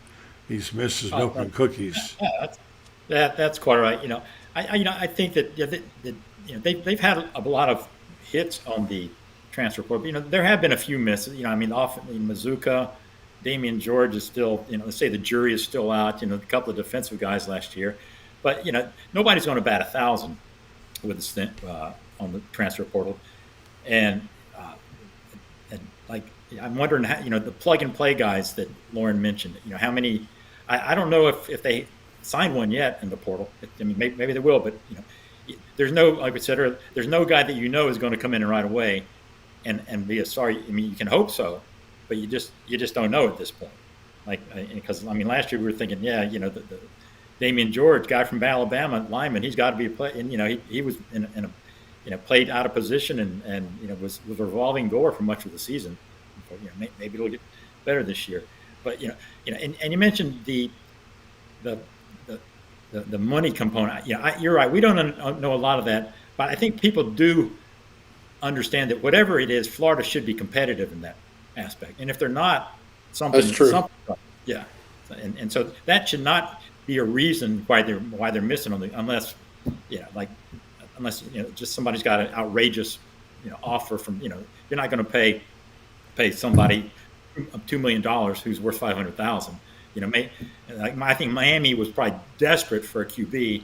He's missed his milk and cookies. Yeah, that's quite right. I think that they've had a lot of hits on the transfer portal. But, there have been a few misses. Often Mazuka, Damian George is still. Let's say the jury is still out. A couple of defensive guys last year, but nobody's going to bat 1,000 with a stint on the transfer portal, and I'm wondering how the plug and play guys that Loren mentioned. How many? I don't know if they signed one yet in the portal. Maybe they will, but there's no, like we said earlier, there's no guy that is going to come in right away and be a star. You can hope so, but you just don't know at this point. Because last year we were thinking, the Damian George, guy from Alabama, lineman, he's got to be a play. And he was in a played out of position and was a revolving door for much of the season. Maybe it'll get better this year. But and you mentioned the money component. You're right. We don't know a lot of that, but I think people do understand that whatever it is, Florida should be competitive in that aspect. And if they're not, that's true. And so that should not be a reason why they're missing on unless just somebody's got an outrageous offer from you're not going to pay somebody $2 million who's worth $500,000. I think Miami was probably desperate for a QB,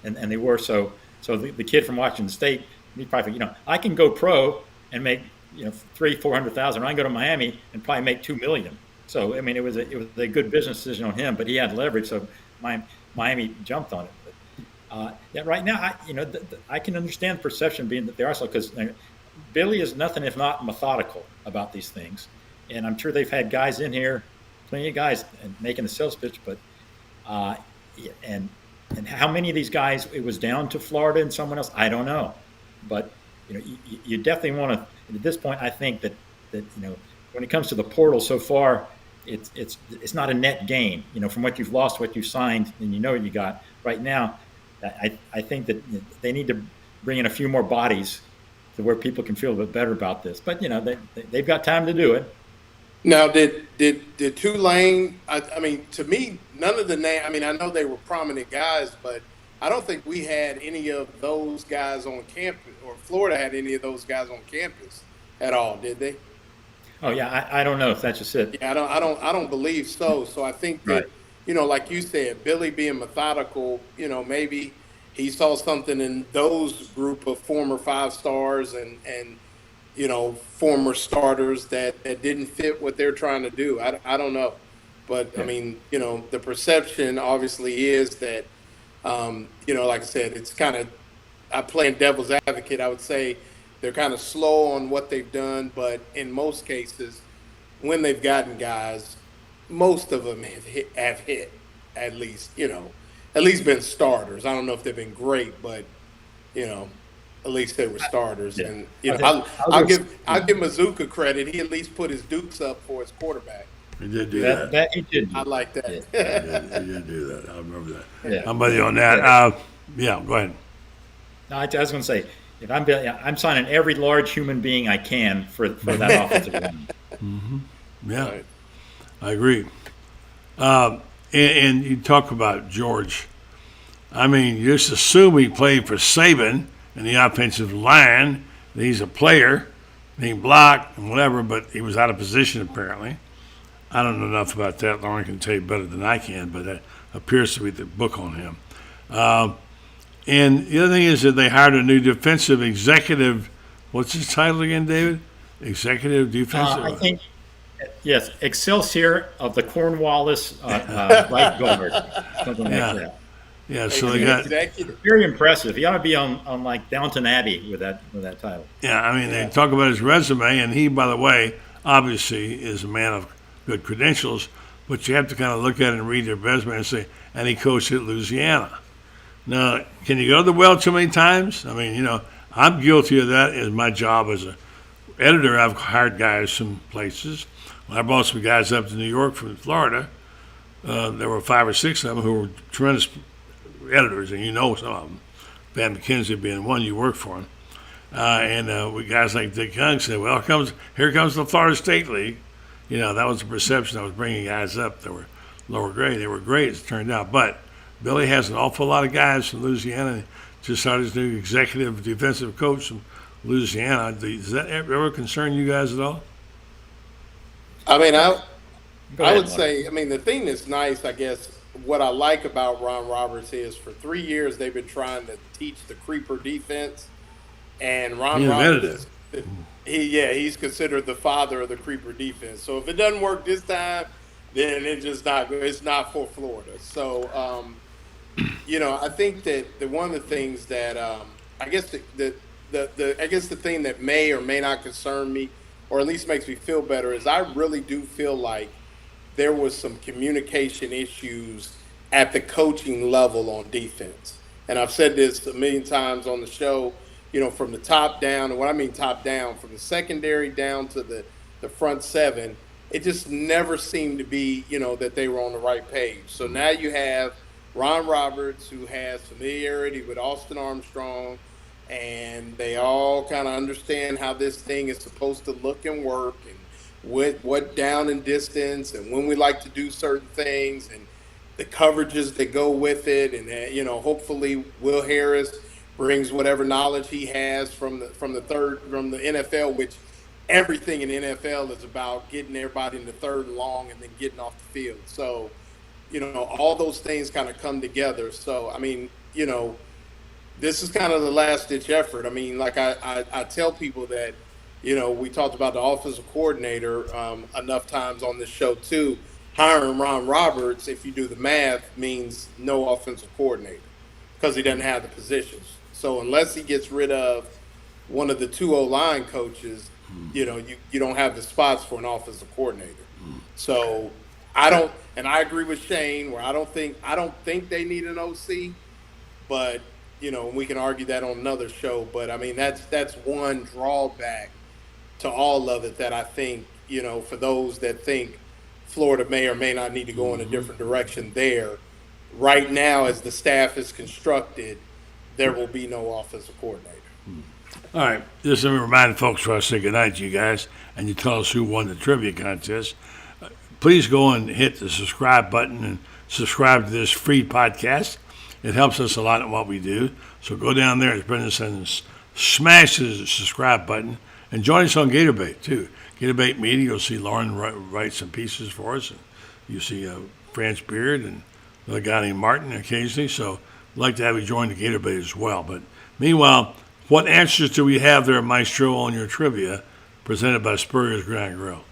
and they were so the kid from Washington State he probably, I can go pro and make, 300,000-400,000. I can go to Miami and probably make 2 million. So I mean, it was a good business decision on him, but he had leverage, so Miami jumped on it. But yeah, right now, I can understand perception being that they are slow, because Billy is nothing if not methodical about these things, and I'm sure they've had guys in here, plenty of guys, and making the sales pitch, but and how many of these guys it was down to Florida and someone else, I don't know, but you definitely want to. At this point, I think that when it comes to the portal so far, it's not a net gain. From what you've lost, what you've signed, and what you got right now. I think that they need to bring in a few more bodies to where people can feel a bit better about this. But they've got time to do it. Now, did Tulane? I mean, to me, none of the name. I mean, I know they were prominent guys, but I don't think we had any of those guys on campus, or Florida had any of those guys on campus at all, did they? Oh yeah, I don't know if that's just it. Yeah, I don't believe so. So I think that like you said, Billy being methodical, maybe he saw something in those group of former 5-stars and former starters that didn't fit what they're trying to do. I don't know, but I mean, the perception obviously is that, like I said, it's kind of, I'm playing devil's advocate. I would say they're kind of slow on what they've done, but in most cases, when they've gotten guys, most of them have hit at least been starters. I don't know if they've been great, but at least they were starters. Yeah. And I'll give Mazuka credit. He at least put his dukes up for his quarterback. He did do that. He did. I like that. Yeah. He did do that. I remember that. Yeah. I'm with you on that. Yeah, go ahead. No, I was going to say, if I'm signing every large human being I can for that offensive line. Mm-hmm. Yeah, right. I agree. And you talk about George. I mean, you just assume he played for Saban in the offensive line. That he's a player, and he blocked and whatever, but he was out of position apparently. I don't know enough about that. Loren can tell you better than I can, but that appears to be the book on him. And the other thing is that they hired a new defensive executive. What's his title again, David? Executive defensive? I think, yes, Excelsior of the Cornwallis right guard. Something like that. Yeah, so they got very impressive. He ought to be on like Downton Abbey with that title. Yeah, I mean they talk about his resume, and he, by the way, obviously is a man of good credentials, but you have to kind of look at it and read their resume and say, and he coached at Louisiana. Now, can you go to the well too many times? I mean, I'm guilty of that. As my job as an editor, I've hired guys from places. When I brought some guys up to New York from Florida, there were 5 or 6 of them who were tremendous editors, and some of them. Van McKenzie being one, you work for him. And we guys like Dick Young said, well, here comes the Florida State League. That was the perception. I was bringing guys up that were lower grade. They were great, as it turned out. But Billy has an awful lot of guys from Louisiana. Just hired his new executive defensive coach from Louisiana. Does that ever concern you guys at all? I mean, I would say, the thing that's nice, I guess, what I like about Ron Roberts is for 3 years they've been trying to teach the creeper defense, and Ron Roberts, he's considered the father of the creeper defense. So if it doesn't work this time, then it's not for Florida. So I think that one of the things that I guess the thing that may or may not concern me, or at least makes me feel better, is I really do feel like there was some communication issues at the coaching level on defense. And I've said this a million times on the show, from the top down, and what I mean top down, from the secondary down to the front 7, it just never seemed to be, that they were on the right page. So now you have Ron Roberts, who has familiarity with Austin Armstrong, and they all kind of understand how this thing is supposed to look and work, and what down and distance, and when we like to do certain things, and the coverages that go with it, and hopefully Will Harris brings whatever knowledge he has from the NFL, which everything in the NFL is about getting everybody in the third and long and then getting off the field. So, all those things kind of come together. So, this is kind of the last ditch effort. I mean, like I tell people that, we talked about the offensive coordinator enough times on this show too. Hiring Ron Roberts, if you do the math, means no offensive coordinator because he doesn't have the positions. So unless he gets rid of one of the two O-line coaches, you don't have the spots for an offensive coordinator. So I agree with Shane where I don't think they need an OC, but we can argue that on another show. But I mean that's one drawback to all of it that I think, for those that think Florida may or may not need to go in a different direction there. Right now, as the staff is constructed, there will be no offensive coordinator. All right, just let me remind folks before I say goodnight to you guys, and you tell us who won the trivia contest. Please go and hit the subscribe button and subscribe to this free podcast. It helps us a lot in what we do. So go down there, as Brendan says, smash the subscribe button, and join us on Gator Bait, too. Gator Bait Media, you'll see Lauren write some pieces for us. And you see Franz Beard and another guy named Martin occasionally. So I'd like to have you join the Gator Bait as well. But meanwhile, what answers do we have there, Maestro, on your trivia presented by Spurrier's Gridiron Grill?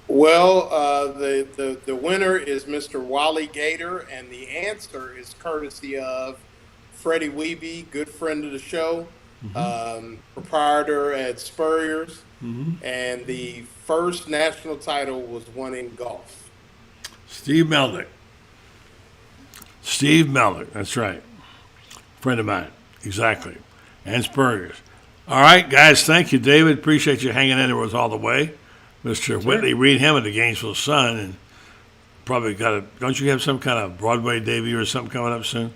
Well, the winner is Mr. Wally Gator, and the answer is courtesy of Freddie Weeby, good friend of the show, proprietor at Spurrier's, and the first national title was won in golf. Steve Meldick, that's right. Friend of mine, exactly. And Spurrier's. All right, guys, thank you, David. Appreciate you hanging in there with us all the way. Mr. Whitley, read him at the Gainesville Sun, and probably don't you have some kind of Broadway debut or something coming up soon?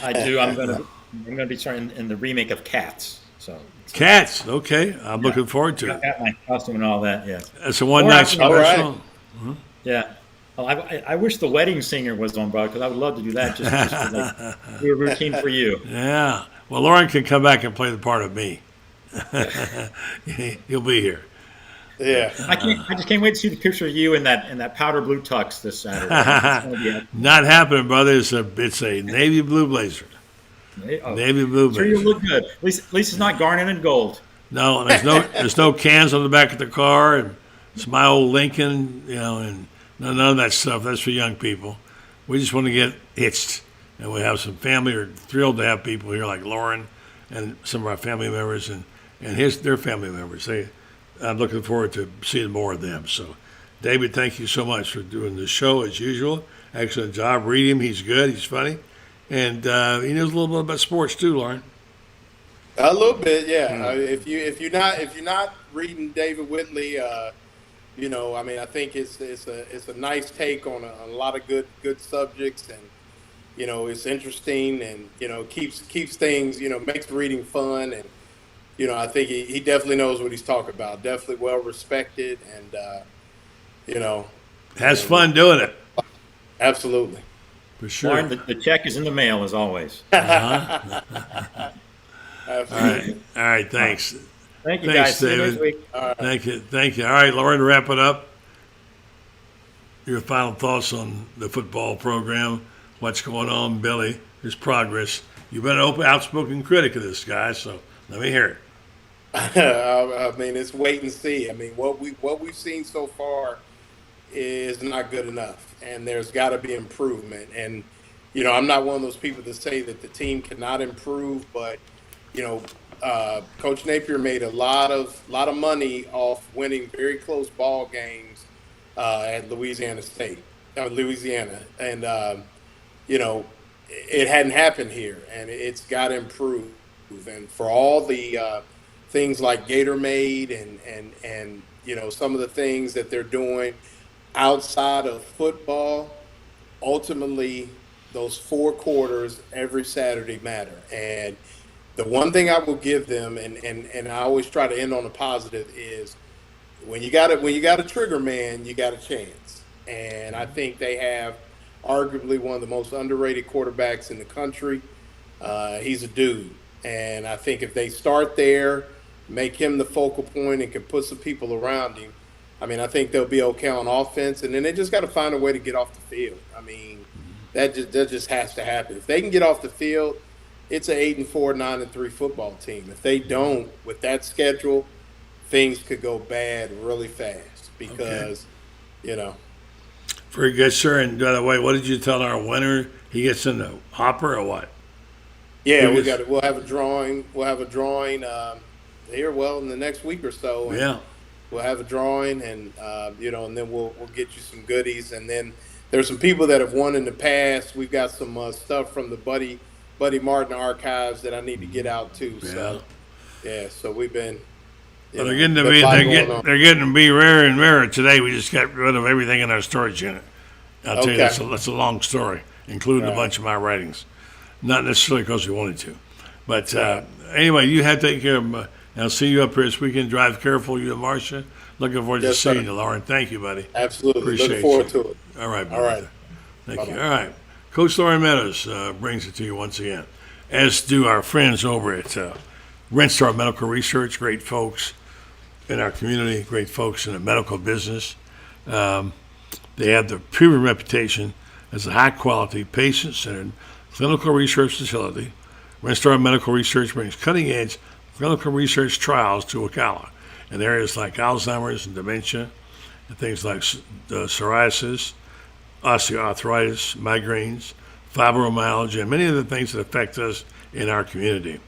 I do. I'm gonna be starting in the remake of Cats. So Cats, okay. I'm looking forward to it. I got my costume and all that. Yeah. It's a one-night special. Right. Yeah. Well, I wish the Wedding Singer was on Broadway because I would love to do that just for do a routine for you. Yeah. Well, Lauren can come back and play the part of me. He'll be here. Yeah. I just can't wait to see the picture of you in that powder blue tux this Saturday. Not happening, brother. It's a navy blue blazer. Navy blue blazer. Sure, you look good. At least it's not garnet and gold. No, there's no cans on the back of the car, and it's my old Lincoln, and none of that stuff. That's for young people. We just want to get hitched, and we have some family. We're thrilled to have people here like Lauren and some of our family members and their family members. I'm looking forward to seeing more of them. So, David, thank you so much for doing the show as usual. Excellent job. Read him. He's good. He's funny. And he knows a little bit about sports too, Lauren. A little bit, yeah. If you're not reading David Whitley, I think it's a nice take on a lot of good subjects, and it's interesting, and keeps things, makes reading fun, and I think he definitely knows what he's talking about. Definitely well respected, and has fun doing it. Absolutely. For sure. Lauren, the check is in the mail as always. Absolutely. All right. Thanks. Thank you, thanks, guys. David. See you next week. All right. Thank you. All right, Lauren, wrap it up. Your final thoughts on the football program, what's going on, Billy, his progress. You've been an outspoken critic of this guy, so let me hear it. I mean, it's wait and see. I mean, what we've seen so far is not good enough, and there's got to be improvement. And I'm not one of those people that say that the team cannot improve, but Coach Napier made a lot of money off winning very close ball games at Louisiana, and it hadn't happened here, and it's got to improve. And for all the things like Gator made and some of the things that they're doing outside of football, ultimately those 4 quarters every Saturday matter. And the one thing I will give them, and I always try to end on a positive, is when you got a trigger man, you got a chance. And I think they have arguably one of the most underrated quarterbacks in the country. He's a dude. And I think if they start there, make him the focal point and can put some people around him, I mean, I think they'll be okay on offense. And then they just got to find a way to get off the field. I mean, that just has to happen. If they can get off the field, it's an 8-4, 9-3 football team. If they don't, with that schedule, things could go bad really fast because, you know. Very good, sir. And by the way, what did you tell our winner? He gets in the hopper or what? Yeah, we'll have a drawing. We'll have a drawing here, well, in the next week or so. Yeah. We'll have a drawing, and and then we'll get you some goodies. And then there's some people that have won in the past. We've got some stuff from the Buddy Martin archives that I need to get out too. Yeah. So so we've been. Well, they're getting to be rarer and rarer today. We just got rid of everything in our storage unit. I'll tell you, that's a long story, including a bunch of my writings. Not necessarily because we wanted to, but anyway, you have to take care of. I'll see you up here this weekend. Drive careful, you and Marcia. Looking forward to seeing you, Lauren. Thank you, buddy. Absolutely. Appreciate Looking forward to it. All right, all right. Thank you. All right. Coach Loren Meadows brings it to you once again, as do our friends over at Rentstar Medical Research. Great folks in our community, great folks in the medical business. They have the proven reputation as a high-quality, patient-centered clinical research facility. Rentstar Medical Research brings cutting-edge clinical research trials to Ocala in areas like Alzheimer's and dementia, and things like psoriasis, osteoarthritis, migraines, fibromyalgia, and many of the things that affect us in our community.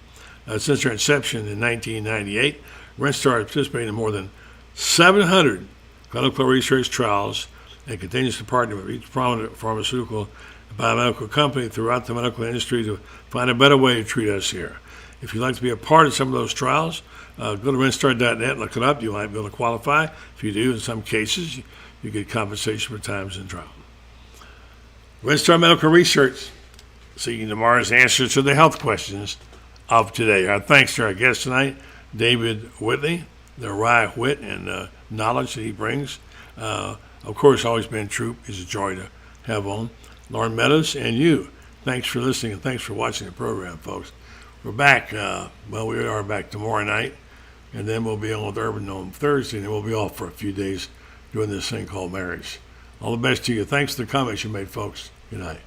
Since their inception in 1998, Rentstar has participated in more than 700 clinical research trials and continues to partner with each prominent pharmaceutical and biomedical company throughout the medical industry to find a better way to treat us here. If you'd like to be a part of some of those trials, go to rentstar.net, look it up. You might be able to qualify. If you do, in some cases, you get compensation for times in trial. Rentstar Medical Research, seeking tomorrow's answers to the health questions of today. Our thanks to our guest tonight, David Whitley, the wry wit and knowledge that he brings. Of course, always been Troupe. It's a joy to have on. Loren Meadows and you. Thanks for listening and thanks for watching the program, folks. We're back. We are back tomorrow night, and then we'll be on with Urban on Thursday, and then we'll be off for a few days doing this thing called marriage. All the best to you. Thanks for the comments you made, folks. Good night.